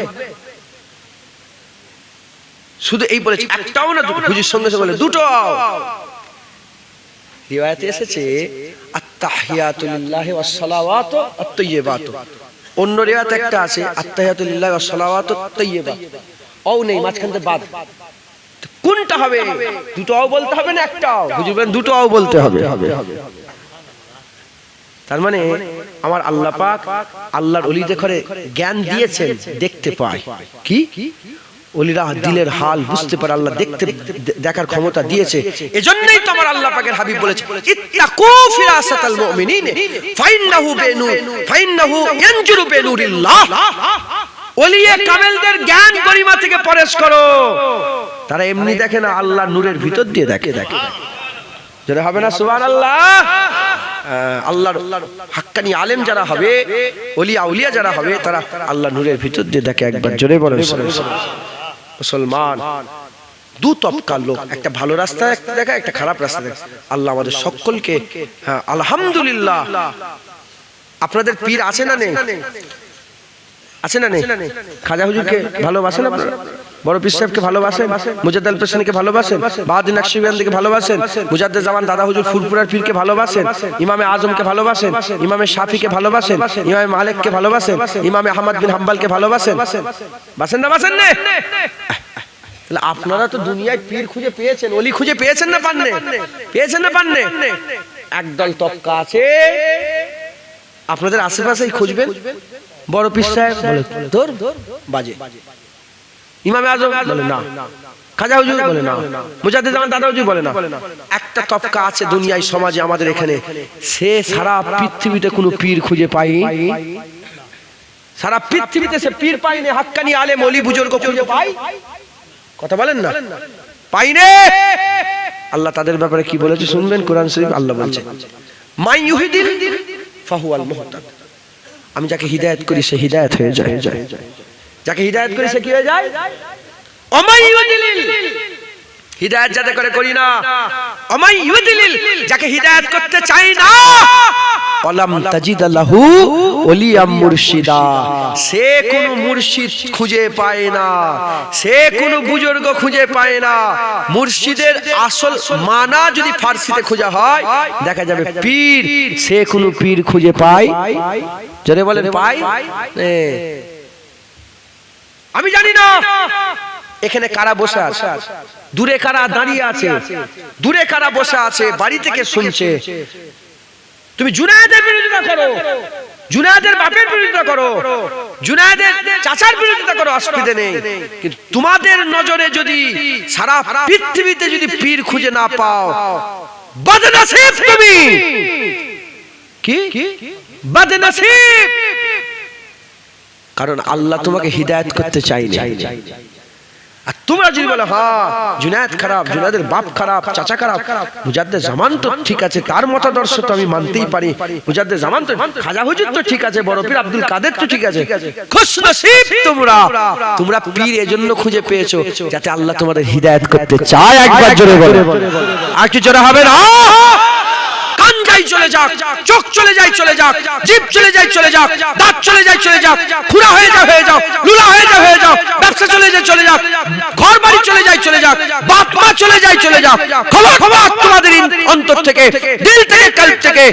শুধু এই বলেছে একটাও না দুটো। হুজুর সঙ্গে সঙ্গে বলে দুটো। রিওয়ায়াতে এসেছে আত-তাহিয়াতু লিল্লাহি ওয়াস সালাওয়াতু আত-তাইয়্যিবাতু। অন্য রিওয়ায়াত একটা আছে আত-তাহিয়াতু লিল্লাহি ওয়াস সালাওয়াতু আত-তাইয়্যিবা। ও নেই, মাঝখানে বাদ। কোনটা হবে? দুটোও বলতে হবে না একটাও? হুজুর বলেন দুটোও বলতে হবে। তার মানে আমার আল্লাহ পাক আল্লাহর ওলিদের ঘরে জ্ঞান দিয়েছেন, দেখতে পায়। কি ওলিরা দিলের হাল বুঝতে পারে, আল্লাহ দেখার ক্ষমতা দিয়েছে। এজন্যই তো আমার আল্লাহ পাকের হাবিব বলেছে ইত্তাকু ফিরাসাতাল মুমিনিন ফাইন্নাহু ইয়ানজুরু বিনুরিল্লাহ। ওলিয়ে কামেলদের জ্ঞান গরিমা থেকে পরেশ করো। তারা এমনি দেখে না, আল্লাহর নূরের ভিতর দিয়ে দেখে। যারা হবে না সুবহানাল্লাহ। আল্লাহর হাক্কানি আলেম যারা হবে, ওলিয়া উলিয়া যারা হবে, তারা আল্লাহ নূরের ভিতর দিয়ে দেখে। একবার জোরে বলেন মুসলমান। দু তবকার লোক, একটা ভালো রাস্তা একটা দেখা, একটা খারাপ রাস্তা দেখা। আল্লাহ আমাদের সকলকে, হ্যাঁ আলহামদুলিল্লাহ। আপনাদের পীর আছে না নেই? আছে না নেই? খাজা হুজুরকে ভালোবাসেন আপনারা? বড় পীর সাহেবকে ভালোবাসেন? মুজাদ্দিদ আল পেশানিকে ভালোবাসেন? বাহাদুর নকশবন্দিকে ভালোবাসেন? মুজাদ্দিদ জামান দাদা হুজুর ফুরফুরার পীরকে ভালোবাসেন? ইমামে আজমকে ভালোবাসেন? ইমামে শাফিকে ভালোবাসেন? ইমামে মালিককে ভালোবাসেন? ইমামে আহমদ বিন হাম্বলকে ভালোবাসেন? বাসেন না বাসেন না? তাহলে আপনারা তো দুনিয়ায় পীর খুঁজে পেয়েছেন, ওলি খুঁজে পেয়েছেন না পাননে? পেয়েছেন না পাননে? একদল তবকা আছে আপনাদের আশেপাশেই খুঁজবেন। বড় পীর সাহেব বলে তোর বাজে, ইমামে আজম বলে না, খাজা হুজুর বলে না, মুজাদ্দিদ জামান দাদা হুজুর বলে না। একটা তবকা আছে দুনিয়ায় সমাজে আমাদের এখানে, সে সারা পৃথিবীতে কোনো পীর খুঁজে পাই, সারা পৃথিবীতে সে পীর পাইনি। হাক্কানি আলেম ওলি বুজুর্গ খুঁজে পাই, কথা বলেন না, পাইনি। আল্লাহ তাদের ব্যাপারে কি বলেছে শুনবেন? কোরআন শরীফ আল্লাহ বলছে মাই ইউহিদিল ফাহুয়াল মুহতাদ। আমি যাকে হিদায়াত করি সে হিদায়াত হয়ে যায়, যাকে হিদায়াত করি সে কি হয়ে যায়? অমাই ইউদিলিল, হিদায়াত যাতে করে করি না। অমাই ইউদিলিল, যাকে হিদায়াত করতে চাই না। ওয়ালাম তাজিদ লাহু ওলিয়াম মুরশিদা, সে কোন মুর্শিদ খুঁজে পায় না, সে কোন বুজুর্গ খুঁজে পায় না। মুর্শিদের আসল মানা যদি ফারসিতে খোঁজা হয় দেখা যাবে পীর, সে কোন পীর খুঁজে পায়? যারা বলেন পায়, আমি জানি না এখানে কারা বসে আছে, দূরে কারা দাঁড়িয়ে আছে, দূরে কারা বসে আছে, বাড়ি থেকে শুনছে। তুমি জুনায়েদের বিরোধিতা করো, জুনায়েদের বাপের বিরোধিতা করো, জুনায়েদের চাচার বিরোধিতা করো, অসুবিধা নেই। কিন্তু তোমাদের নজরে যদি সারা পৃথিবীতে যদি পীর খুঁজে না পাও, বদনসিব তুমি। কি বদনসিব? কারণ আল্লাহ তোমাকে হিদায়াত করতে চাইনি। আর তোমরা যদি বলো হ্যাঁ জুনায়েদ খারাপ, জুনায়েদের বাপ খারাপ, চাচা খারাপ, মুজাদ্দিদ জামান তো ঠিক আছে, তার মতাদর্শ তো আমি মানতেই পারি, মুজাদ্দিদ জামান তো, খাজা হুজুর তো ঠিক আছে, বড় পীর আব্দুল কাদের তো ঠিক আছে। খুশনসিব তোমরা, তোমরা পীর এজন্য খুঁজে পেয়েছো যাতে আল্লাহ তোমাদের হিদায়াত করতে চায়। একবার জোরে বলো, আর কি জোরে হবে না? কান যাই চলে যাক, চোখ চলে যাই চলে যাক, জিভ চলে যাই চলে যাক, দাঁত চলে যাই চলে যাক, খুরা হয়ে যাও হয়ে যাও, লুলা হয়ে যাও হয়ে যাও, ব্যবসা চলে যাই চলে যাক, ঘর বাড়ি চলে যাই চলে যাক, বাপ মা চলে যাই চলে যাক, ক্ষমা ক্ষমা তোমাদের অন্তর থেকে, দিল থেকে, কলব থেকে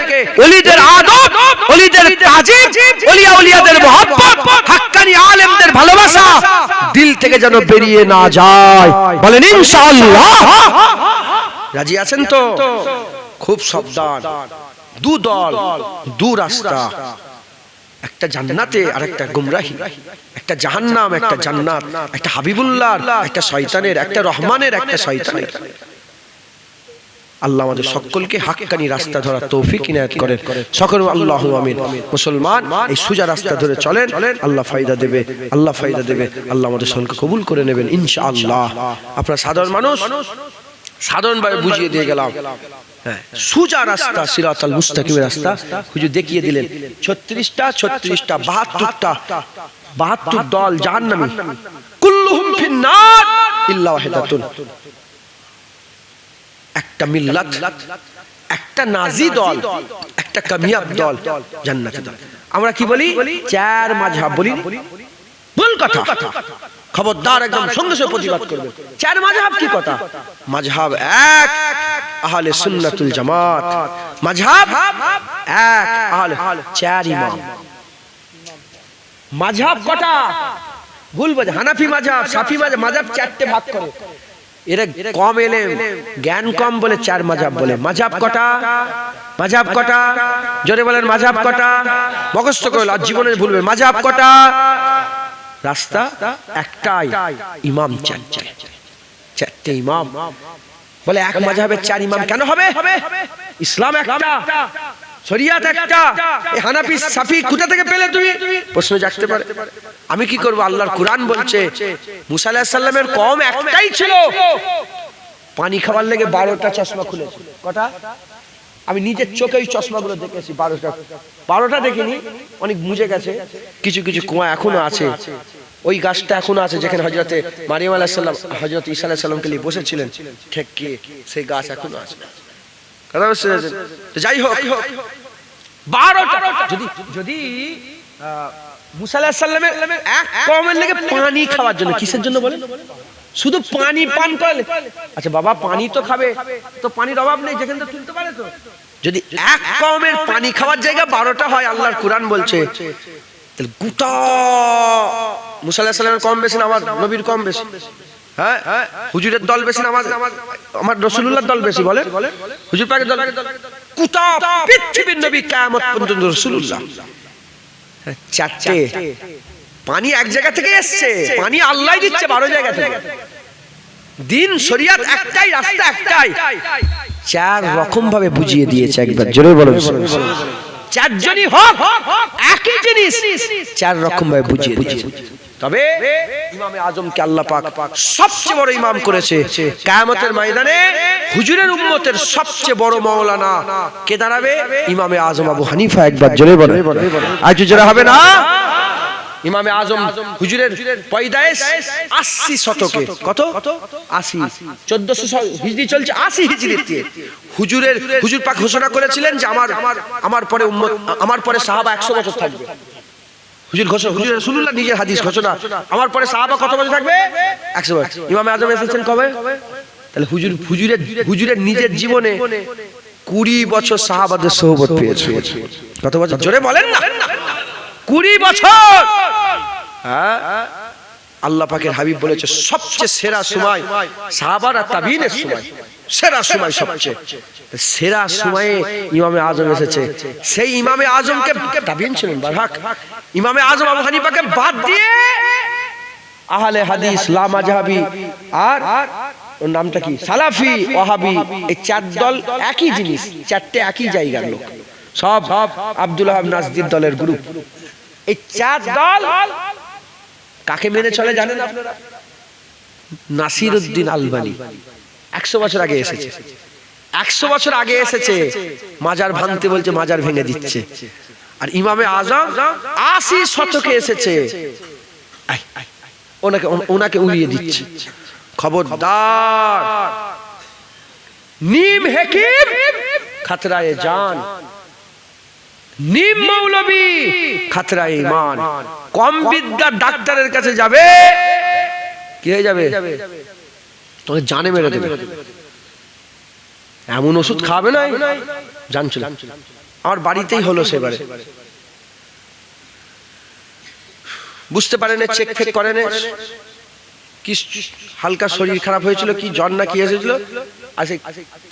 ওলিদের আদব, ওলিদের তাজিম, ওলিয়া উলিয়াদের মহব্বত, হাক্কানি আলেমদের ভালোবাসা দিল থেকে যেন বেরিয়ে না যায়। বলেন ইনশাআল্লাহ। রাজি আছেন তো? খুব সাবধান। দু দল, দু রাস্তা, একটা জান্নাতে আর একটা গুমরাহি, একটা জাহান্নাম একটা জান্নাত, একটা হাবিবুল্লাহ একটা শয়তানের, একটা রহমানের একটা শয়তানের। আল্লাহ আমাদের সকলকে হাক্কানি রাস্তা ধরার তৌফিক ইনায়াত করেন সকল আল্লাহুম্মা আমিন। মুসলমান এই সোজা রাস্তা ধরে চলেন, আল্লাহ ফায়দা দেবে, আল্লাহ ফায়দা দেবে, আল্লাহ আমাদের সকলকে কবুল করে নেবেন ইনশাআল্লাহ। আপনারা সাধারণ মানুষ, সাধারণভাবে বুঝিয়ে দিয়ে গেলাম। হ্যাঁ, সোজা রাস্তা সিরাতাল মুস্তাকিমের রাস্তা হুজুর দেখিয়ে দিলেন। 36টা 72 দল জাহান্নামী, কুল্লুহুম ফিন্নার ইল্লা ওয়াহিদাতুন। একটা মিল্লাত, একটা নাজি দল, একটা কামিয়াব দল, জান্নাতি দল। আমরা কি বলি? চার মাযহাব বলি, ভুল কথা, খবরদার, একদম সঙ্গে সঙ্গে প্রতিবাদ করবে। চার মাযহাব কি কথা? মাযহাব এক, আহলে সুন্নাতুল জামাত। মাযহাব এক, আহলে, চার ইমাম। মাযহাব কটা? ভুল বোঝে। হানাফি মাযহাব, শাফি মাযহাব, মাযহাব চারটে ভাগ করে। এরা কম এলেম, জ্ঞান কম বলে চার মাযহাব বলে। মাযহাব কটা? মাযহাব কটা? জোরে বলেন, মাযহাব কটা? মুখস্থ করে আজ জীবনে ভুলবে। মাযহাব কটা? রাস্তা একটাই, ইমাম চারটে, চারটে ইমাম। বলে এক মাযহাবের চার ইমাম কেন হবে? ইসলাম একটা, শরিয়াত একটা। এই হানাফি শাফি কোথা থেকে পেলে তুমি? প্রশ্ন জাগতে পারে। আমি কি করব? আল্লাহর কুরআন বলছে মুসা আলাইহিস সালামের কওম একটাই ছিল, পানি খাওয়ার লেগে 12টা চশমা খুলেছে। কটা? আমি নিজের চোখে ওই চশমাগুলো দেখেছি। 12টা দেখিনি, অনেক মুজে গেছে। কিছু কিছু কুয়া এখনো আছে। ওই গাছটা এখনো আছে যেখানে হযরতে মারিয়াম আলাইহিস সালাম হযরত ঈসা আলাইহিস সালামকে নিয়ে বসেছিলেন, ঠিক কি সেই গাছ এখনো আছে। কথা বুঝছেন? যাই হোক, 12টা। যদি মুসা আলাইহিস সালামের এক কওমের লেগে পানি খাওয়ার জন্য, কিসের জন্য বলেন? শুধু পানি পান করলে। আচ্ছা বাবা, পানি তো খাবে, তো পানির অভাব নেই, যেখানে তো তুলতে পারে। তো যদি এক কওমের পানি খাওয়ার জায়গা 12টা হয়, আল্লাহর কুরআন বলছে, তাহলে গোটা মুসা আলাইহিস সালামের কম বেশি না আমার নবীর কম বেশি? হ্যাঁ, হুজুরের দল বেশি না আমার রাসূলুল্লাহর দল বেশি? বলেন, হুজুর পাকের দল। গোটা পৃথিবীর নবী কিয়ামত পর্যন্ত রাসূলুল্লাহ। চারটে পানি এক জায়গা থেকে এসছে, পানি আল্লাহই দিচ্ছে 12 জায়গা থেকে। দিন শরিয়াত একটাই, রাস্তা একটাই, চার রকম ভাবে বুঝিয়ে দিয়েছে। একবার জোরে বলুন, চারজনই হক, একই জিনিস, চার রকম ভাবে বুঝিয়ে দিয়েছে। তবে ইমামে আজমকে আল্লাহ পাক সবচেয়ে বড় ইমাম করেছে। কিয়ামতের ময়দানে হুজুরের উম্মতের সবচেয়ে বড় মাওলানা কে দাঁড়াবে? ইমামে আজম আবু হানিফা। একবার জোরে বলেন, আর জোরে হবে না? ইমামে আজম হুজুরের পয়দায়েশ 80 শতকে। কত? 80। 1400 হিজরি চলছে, 80 হিজরিতে হুজুর পাক ঘোষণা করেছিলেন যে আমার পরে উম্মত, আমার পরে সাহাবা 100 বছর থাকবে। হুজুর রাসূলুল্লাহ নিজের হাদিস ঘোষণা, আমার পরে সাহাবা কত বছর থাকবে? 100 বছর। ইমামে আজম এসেছেন কবে? তাহলে হুজুরের নিজের জীবনে 20 বছর সাহাবাদের সোহবত পেয়েছে। কত বছর? জোরে বলেন না। 20 বছর। হ্যাঁ, আল্লাহ পাকের হাবিব বলেছে সবচেয়ে সেরা সময় সাহাবার আর তাবিনের সময়, সেরা সময়, সবচেয়ে সেরা সময়ে ইমামে আজম এসেছে। সেই ইমামে আজমকে, তাবিন ছিলেন বারহাক, ইমামে আজম আবু হানিফাকে বাদ দিয়ে আহলে হাদিস, লা মাযহাবি আর ওর নামটা কি, সালাফি, ওয়াহাবি, এই চার দল একই জিনিস, চারটে একই জায়গার লোক, সব আব্দুল ওয়াহাব নাজদীর দলের গ্রুপ। এই চার দল কাকে মেনে চলে জানেন আপনারা? নাসিরউদ্দিন আলবানী 100 বছর আগে এসেছে। 100 বছর আগে এসেছে, মাজার ভাঙতে বলছে, মাজার ভেঙে দিচ্ছে। আর ইমামে আজম 80 শতকে এসেছে, ওনাকে উড়িয়ে দিচ্ছে। খবরদার, নিম হেকিম খতরায়ে জান, নিম মৌলবী খতরায়ে ঈমান। কম বিদ্যার ডাক্তারের কাছে যাবে, কি হয়ে যাবে? তোকে জানে মেরে দেবে। এমন ওষুধ খাবে না, জানছিল। আমার বাড়িতেই হলো সেবারে, বুঝতে পারেন, চেক ফেক করেন, কি হালকা শরীর খারাপ হয়েছিল, কি জ্বর না কি এসেছিল, আসে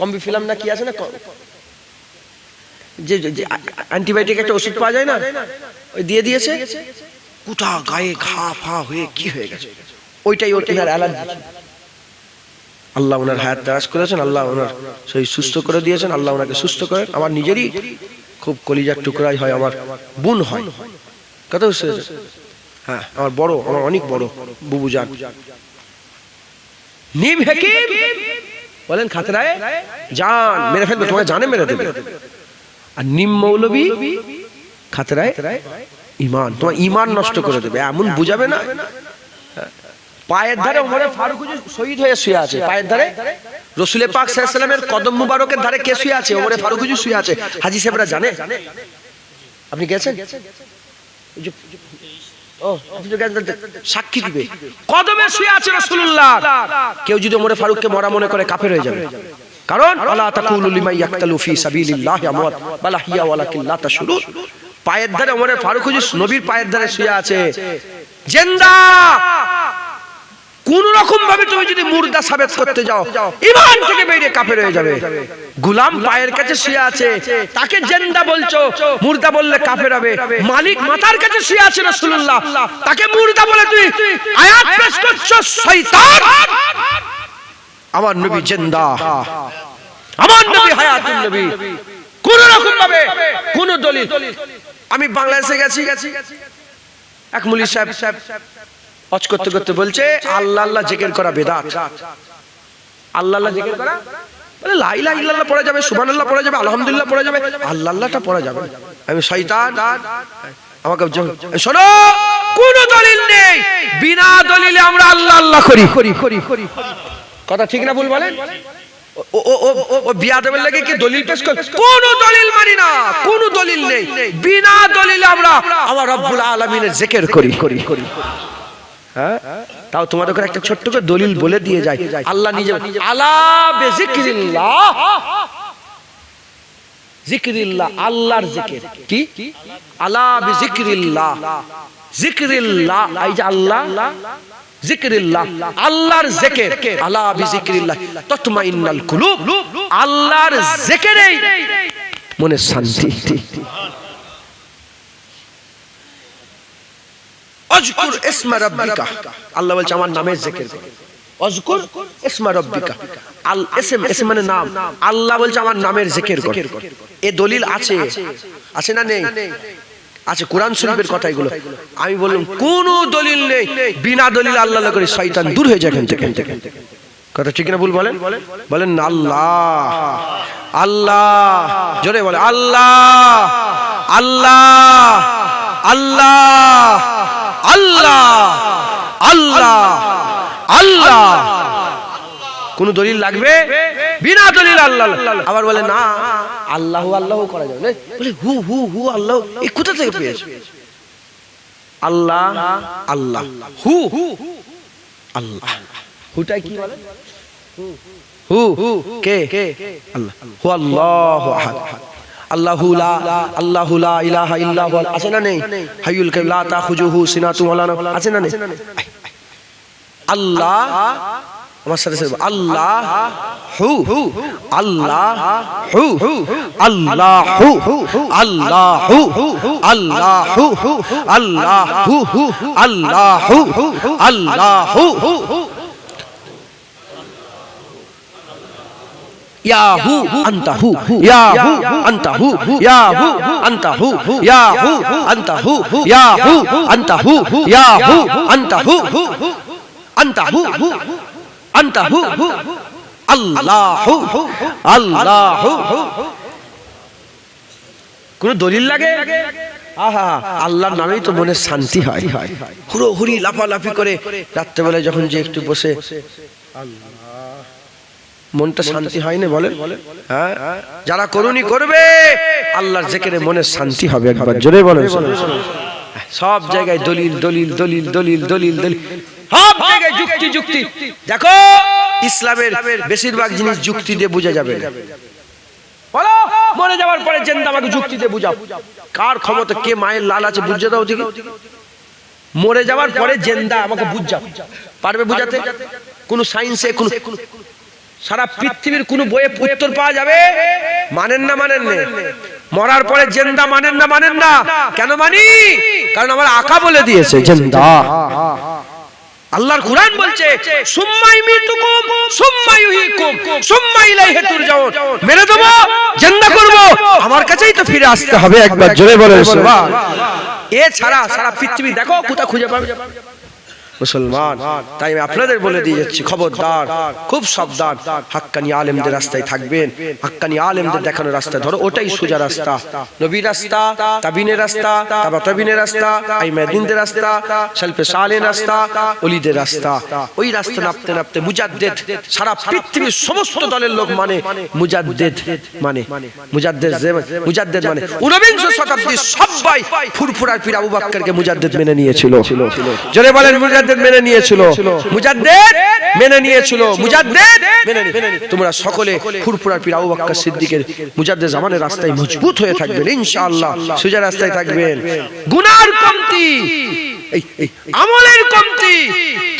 কম্বি ফিলাম না কি আছে না, যে অ্যান্টিবায়োটিক একটা ওষুধ পাওয়া যায় না, ওই দিয়ে দিয়েছে। গোটা গায়ে ঘা ফা হয়ে কি হয়ে গেছে, ওইটাই ওর অ্যালার্জি। আল্লাহ ওনার হায়াত দারাজ করেছেন, আল্লাহ ওনার শরীর সুস্থ করে দিয়েছেন, আল্লাহ ওনাকে সুস্থ করেন। আমার নিজেরই খুব কলিজার টুকরাই হয়, আমার বোন হয়। কথা বুঝতে পেরেছেন? হ্যাঁ, আমার বড়, আমার অনেক বড় বুবু জান নিম হাকিম বলেন খাতরায় জান মেরে ফেলবে, তোমাকে জানে মেরে দেবে। আর নিম মৌলবী খাতরায় ঈমান, তোমার ঈমান নষ্ট করে দেবে, এমন বুঝাবে না। পায়ের ধারে ওমরে ফারুক শহীদ হয়ে শুয়ে আছে, পায়ের ধারে রাসূল পাক সাল্লাল্লাহু আলাইহি ওয়াসাল্লামের কদম মুবারকের ধারে কে শুয়ে আছে? ওমরে ফারুক শুয়ে আছে। হাজী সাহেবরা জানে? আপনি গেছেন? সাক্ষী দিবে, কদমে শুয়ে আছে রাসূলুল্লাহ। কেউ যদি ওমরে ফারুককে মরা মনে করে কাফের হয়ে যাবে। কারণ আলা তাকুলু লিমান ইয়াকতালু ফি সাবিলিল্লাহি আমওয়াত বাল আহইয়া ওয়ালাকিন লা তাশউরুন। পায়ের ধারে ওমরে ফারুক নবীর পায়ের ধারে শুয়ে আছে, জিন্দা। কোন রকম ভাবে তুমি যদি মুর্দা সাবেত করতে যাও, ঈমান থেকে বেরিয়ে কাফের হয়ে যাবে। গোলাম পায়ের কাছে শুয়ে আছে, তাকে জিন্দা বলছো, মুর্দা বললে কাফের হবে। মালিক মাথার কাছে শুয়ে আছে রাসূলুল্লাহ, তাকে মুর্দা বলে তুই আয়াত পেশ করছো, শয়তান। আমার নবী জিন্দা, আমার নবী হায়াতুন নবী। কোন রকম ভাবে কোন দলিল। আমি বাংলাদেশে গেছি, এক মুলি সাহেব হজ করতে করতে বলছে আল্লাহ আল্লাহ জিকির করা বেদাত। আল্লাহ আল্লাহ জিকির করা বলে লা ইলাহা ইল্লাল্লাহ পড়া যাবে, সুবহানাল্লাহ পড়া যাবে, আলহামদুলিল্লাহ পড়া যাবে, আল্লাহ আল্লাহটা পড়া যাবে। আমি শয়তান, আমাকে শোনো, কোন দলিল নেই, বিনা দলিলে আমরা আল্লাহ আল্লাহ করি। কথা ঠিক না ভুল বলেন? ও বিয়াদবের লাগে কি দলিল পেশ করে? কোন দলিল মানি না, কোন দলিল নেই, বিনা দলিলে আমরা আমার রব্বুল আলামিনের জিকির করি। হ্যাঁ, তাও তোমাদের করে একটা ছোট্ট করে দলিল বলে দিয়ে যায়। আল্লাহ নিজে আলা বিযিকরিল্লাহ, জিকিরিল্লাহ, আল্লাহর জিকির। কি আলা বিযিকরিল্লাহ, জিকিরিল্লাহ, এই যে আল্লাহ, জিকিরিল্লাহ, আল্লাহর জিকির। আলা বিযিকরিল্লাহ তাতমাইন্নাল কুলুব, আল্লাহর জিকিরেই মনের শান্তি। আযকুর ইসমা রাব্বিকা, আল্লাহ বলছে আমার নামের জিকির করো। আযকুর ইসমা রাব্বিকা, আল ইসম, ইসম মানে নাম। আল্লাহ বলছে আমার নামের জিকির করো। এই দলিল আছে, আছে না নেই? আছে, কোরআন শরীফের কথা এগুলো। আমি বললাম কোন দলিল নেই, বিনা দলিল আল্লাহ আল্লাহ করে শয়তান দূর হয়ে যায় এখান থেকে। কথা ঠিক না ভুল বলেন? বলেন আল্লাহ আল্লাহ, জোরে বলে আল্লাহ আল্লাহ আল্লাহ আল্লাহ আল্লাহ আল্লাহ। কোন দলিল লাগবে? বিনা দলিল আল্লাহ। আবার বলে না আল্লাহ আল্লাহ করা যাবে না, বলে হু হু হু আল্লাহ। এই কোথা থেকে পেয়েছে? আল্লাহ আল্লাহ, হু আল্লাহ। হুটাই কি বলে? হু কে? আল্লাহ। হু আল্লাহু আহাদ, আল্লাহু লা ইলাহা ইল্লা হুয়া, আছে না নেই? হাইয়ুল কাইয়ুম লা তাখুযুহু সিনাতুন ওয়া লা নাওম, আছে না নেই? আল্লাহ, আমার সাথে সাথে আল্লাহ হু আল্লাহ হু আল্লাহ হু আল্লাহ হু আল্লাহ হু আল্লাহ হু আল্লাহ হু আল্লাহ হু ইয়াহু আনতাহু ইয়াহু আনতাহু ইয়াহু আনতাহু ইয়াহু আনতাহু ইয়াহু আনতাহু ইয়াহু আনতাহু আনতাহু আনতাহু আল্লাহু আল্লাহু। কোন দলিল লাগে? আহা, আল্লাহর নামেই তো মনে শান্তি হয়। হুড়োহুড়ি লাফালাফি করে রাত্রেবেলায় যখন যে একটু বসে মনটা শান্তি হয় না? বলেন হ্যাঁ, যারা করুনি করবে আল্লাহর জিকিরে মনে শান্তি হবে। একবার জোরে বলেন। সব জায়গায় দলিল দলিল দলিল দলিল দলিল দলিল, সব জায়গায় যুক্তি যুক্তি। দেখো ইসলামের বেশিরভাগ জিনিস যুক্তি দিয়ে বোঝা যাবে। বলো মরে যাওয়ার পরে জিন্দা আমাকে যুক্তি দিয়ে বুঝাও। কার ক্ষমতা, কে মায়ের লাল আছে বুঝে দাও ঠিক। মরে যাওয়ার পরে জিন্দা আমাকে বুঝাও, পারবে বুঝাতে? কোন সায়েন্সে, কোন সারা পৃথিবীর কোন বইয়ে উত্তর পাওয়া যাবে? মানেন না? মানেন না? মরার পরে জিন্দা মানেন না? মানেন না? কেন মানি? কারণ আমার আকা বলে দিয়েছে জিন্দা। আল্লাহর কুরআন বলছে সুম্মা ইমিতুকুম সুম্মা ইউহীকুম সুম্মা ইলাইহি তুরজাউন, মেরে দেব, জিন্দা করব, আমার কাছেই তো ফিরে আসতে হবে। একবার জোরে বলেন সুবহানাল্লাহ। এছাড়া সারা পৃথিবী দেখো কোথা খুঁজে পাবে মুসলমান। তাই আমি আপনাদের বলে দিয়ে যাচ্ছি, খবরদার, খুব সাবধান, হাক্কানি আলেমদের রাস্তায় থাকবেন, হাক্কানি আলেমদের দেখানো রাস্তা ধরো, ওটাই সোজা রাস্তা, নবীর রাস্তা, তাবিনের রাস্তা, তাবা তাবিনের রাস্তা, আইমাদিনদের রাস্তা, সালফে সালেহর রাস্তা, ওলিদের রাস্তা। ওই রাস্তা নাপতে নাপতে মুজাদ্দেদ, সারা পৃথিবীর সমস্ত দলের লোক মানে মুজাদ্দেদ, মানে মুজাদ্দেদ মানে ঊনবিংশ শতাব্দীর সবাই ফুরফুরার পীর আবু বকরকে মুজাদ্দেদ মেনে নিয়েছিল। জোরে বলেন মুজাদ্দেদ মেনে নিয়েছিল, মুজাদ্দেদ মেনে নিয়েছিল, মুজাদ্দেদ মেনে নিয়েছিল। তোমরা সকলে ফুরফুরার পীর আবু বকর সিদ্দিকের মুজাদ্দেদ জামানের রাস্তায় মজবুত হয়ে থাকবেন ইনশাআল্লাহ, সোজা রাস্তায় থাকবেন। গুনার কমতি, আমলের কমতি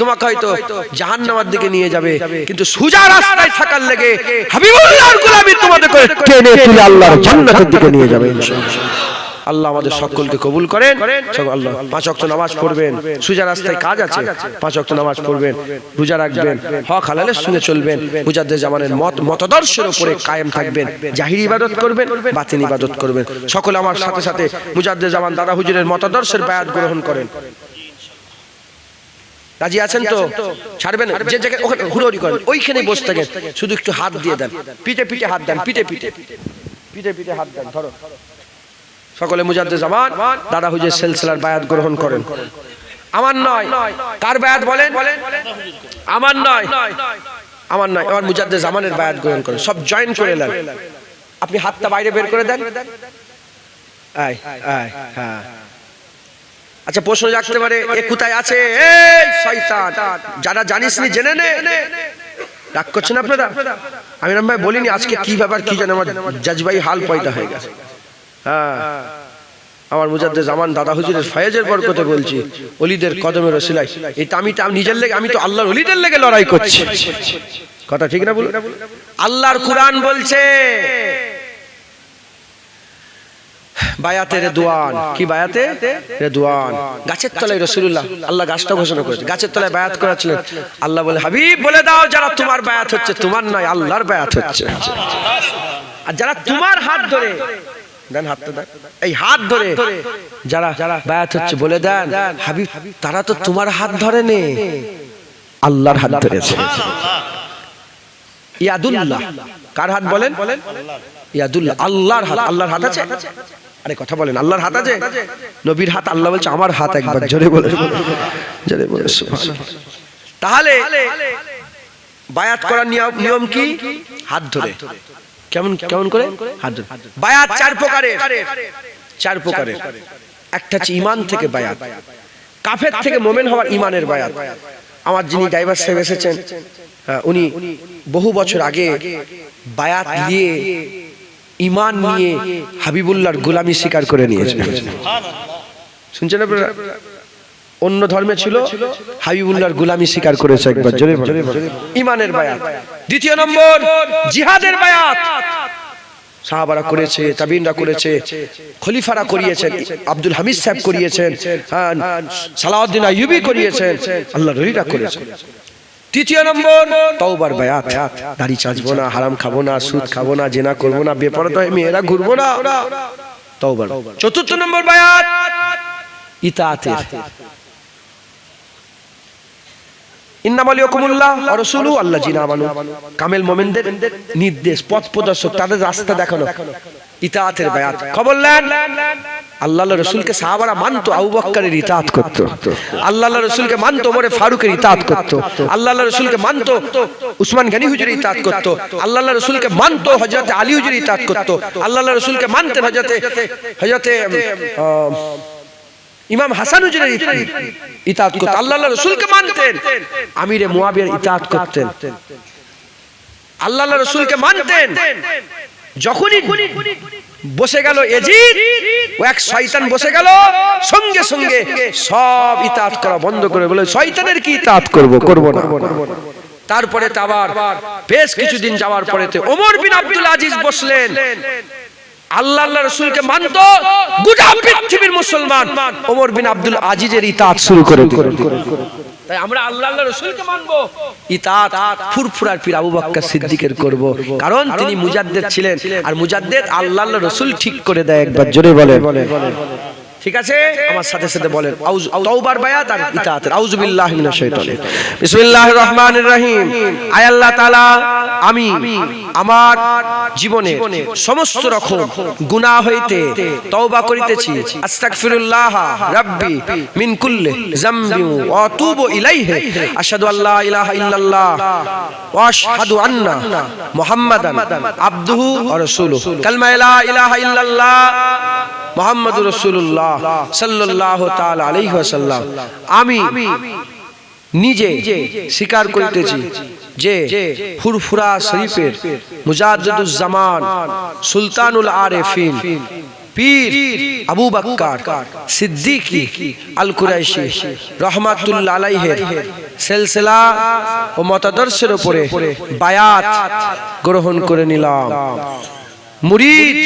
তোমাকে হয়তো জাহান্নামের দিকে নিয়ে যাবে, কিন্তু সোজা রাস্তায় থাকার লেগে হাবিবুল্লাহর গোলামি তোমাদেরকে টেনে তুলে আল্লাহর জান্নাতের দিকে নিয়ে যাবে ইনশাআল্লাহ। আল্লাহ আমাদের সকলকে কবুল করেন। আল্লাহ 5 ওয়াক্ত নামাজ পড়বেন, সোজা রাস্তায় কাজ আছে, 5 ওয়াক্ত নামাজ পড়বেন, রোজা রাখবেন, হক হালালের সঙ্গে চলবেন, মুজাদ্দেদ জামানের মতদর্শের উপরে কায়েম থাকবেন, জাহিরি ইবাদত করবেন, বাতিনি ইবাদত করবেন। সকলে আমার সাথে সাথে মুজাদ্দেদ জামান দাদা হুজুরের মতদর্শের বায়াত গ্রহণ করেন। রাজি আছেন তো? ছাড়বেন যে জায়গায় ওখানে হুড়োড়ি করেন, ওইখানেই বসে থাকেন, শুধু একটু হাত দিয়ে দেন, পিঠে পিঠে হাত দেন, পিঠে পিঠে পিঠে পিঠে হাত দেন, ধরো। সকলে মুজাদ্দেদ জামান দাদা হুজুরের সিলসিলার বায়াত গ্রহণ করেন। আমার নয়, কার বায়াত বলেন? আমার নয়, আমার নয়, আমার মুজাদ্দেদ জামানের বায়াত গ্রহণ করেন। সব জয়েন করে নেন, আপনি হাতটা বাইরে বের করে দেন। আয় আয়, হ্যাঁ। আচ্ছা, প্রশ্ন জাগতে পারে, এ কোথায় আছে? এই শয়তান, যারা জানিস নি জেনে নে। রাগ করছেন আপনারা? আমি রাম ভাই বলিনি আজকে কি ব্যাপার, কি জানে আমার জজবাই হাল পয়দা হয়ে গেছে। হ্যাঁ, আমার মুজাদ্দেদ জামান দাদা হুজুরের ফয়েজের বরকতে বলছি, ওলিদের কদমের ওসিলায়। এটা আমি নিজের লেগে, আমি তো আল্লাহর ওলিদের লেগে লড়াই করছি। কথা ঠিক না বলুন? আল্লাহর কুরআন বলছে বায়াতে রেদওয়ান, কি বায়াতে রেদওয়ান, গাছের তলায় রাসূলুল্লাহ, আল্লাহ গাছটা ঘোষণা করেছে, গাছের তলায় বায়াত করেছিলেন। আল্লাহ বলে, হাবিব বলে দাও, যারা তোমার বায়াত হচ্ছে, তোমার নয়, আল্লাহর বায়াত হচ্ছে। আর যারা তোমার হাত ধরে দেন, হাতটা দেন, এই হাত ধরে যারা বায়াত হচ্ছে, বলে দেন হাবিব তারা তো তোমার হাত ধরে নে, আল্লাহর হাত ধরেছে। ইয়াদুল্লাহ, কার হাত বলেন? ইয়াদুল্লাহ, আল্লাহর হাত। আল্লাহর হাত আছে? আরে কথা বলেন, আল্লাহর হাত আছে? নবীর হাত, আল্লাহ বলছে আমার হাত। একবার জোরে বলেন, জোরে বলেন সুবহানাল্লাহ। তাহলে বায়াত করার নিয়ম কি? হাত ধরে। কেমন কেমন করে? হাত ধরে। বায়াত 4 প্রকারের, 4 প্রকারের। একটা হচ্ছে ঈমান থেকে বায়াত, কাফের থেকে মুমিন হওয়ার ঈমানের বায়াত। আমার যিনি ড্রাইভার সাহেব এসেছেন, উনি বহু বছর আগে বায়াত নিয়ে, ঈমান নিয়ে হাবিবুল্লাহর গোলামি স্বীকার করে নিয়েছেন। শুনছেন আপনারা? অন্য ধর্মে ছিল, হাবিবুল্লাহর গোলামি স্বীকার করেছে। একবার জোরে ঈমানের বায়াত। দ্বিতীয় নম্বর জিহাদের বায়াত। সাহাবারা করেছে, তাবিনরা করেছে, খলিফারা করিয়েছেন, আব্দুল হামিদ সাহেব করিয়েছেন, সালাউদ্দিন আইয়ুবী করিয়েছেন, আল্লাহর ওলিরা করেছেন। তৃতীয় নম্বর তওবার বায়াত, দাড়ি চাচবো না, হারাম খাবো না, সুদ খাবো না, জিনা করবো না, বেপরদা হয়ে মেয়েরা ঘুরবো না, তওবার। চতুর্থ নম্বর বায়াত ইতাআতের। ইন্নামা লিয়াকুমুল্লাহ ওয়া রাসূলুহু আল্লাযিনা আমানু, কামেল মুমিনদের নির্দেশ, পথ প্রদর্শক, তাদের রাস্তা দেখানো, ইতাআতের বায়াত। কবললেন আল্লাহর রাসূলকে সাহাবারা মানতো, আবু বকরের ইতাআত করত, আল্লাহর রাসূলকে মানতো, ওমর ফারুকের ইতাআত করত, আল্লাহর রাসূলকে মানতো, উসমান গনি হুজুরের ইতাআত করত, আল্লাহর রাসূলকে মানতো, হযরত আলী হুজুরের ইতাআত করত, আল্লাহর রাসূলকে মানতেন হযরতে ইমাম হাসান হুজুরের ইতাআত করতেন, আল্লাহর রাসূলকে মানতেন, আমিরে মুয়াবিয়ার ইতাআত করতেন, আল্লাহর রাসূলকে মানতেন। যখনই বসে গেল এজিদ, ও এক শয়তান বসে গেল, সঙ্গে সঙ্গে সব ইতাআত করা বন্ধ করে বলে, শয়তানের কি ইতাআত করব, করব না। তারপরে আবার বেশ কিছুদিন যাওয়ার পরে ওমর বিন আব্দুল আজিজ বসলেন, আল্লাহর রাসূলকে মানতো গোটা পৃথিবীর মুসলমান, ওমর বিন আব্দুল আজিজের ইতাআত শুরু করে দিল। তাই আমরা আল্লাহর রাসূলকে মানবো, ইতাত ফুরফুরার পীর আবু বকর সিদ্দিকের করব, কারণ তিনি মুজাদ্দিদ ছিলেন, আর মুজাদ্দিদ আল্লাহর রাসূল ঠিক করে দেয়। একবার জোরে বলেন ঠিক আছে? আমার সাথে সাথে বলেন তওবার বায়াত আর ইতাতের। আউযু বিল্লাহি মিনাশ শাইতানির বিসমিল্লাহির রহমানির রহিম। আয় আল্লাহ তাআলা, আমি আমার জীবনে সমস্ত রকম গুনাহ হইতে তওবা করিতেছি। আস্তাগফিরুল্লাহ রাব্বি মিন কুল্লি যামবি ওয়া আতুবু ইলাইহি। আশহাদু আল্লা ইলাহা ইল্লাল্লাহ ওয়া আশহাদু আন্না মুহাম্মাদান আবদুহু ওয়া রাসূলুহু। কালমা লা ইলাহা ইল্লাল্লাহ মুহাম্মাদুর রাসূলুল্লাহ সাল্লাল্লাহু তাআলা আলাইহি ওয়াসাল্লাম। আমি নিজে স্বীকার করিতেছি যে ফুরফুরা শরীফের মুজাদ্দিদুজ জামান সুলতানুল আরিফিন পীর আবু বকর সিদ্দিকী আল কুরাইশি রহমাতুল্লাহ আলাইহির সিলসিলা ও মতাদর্শের উপরে বায়াত গ্রহণ করে নিলাম। মুরিদ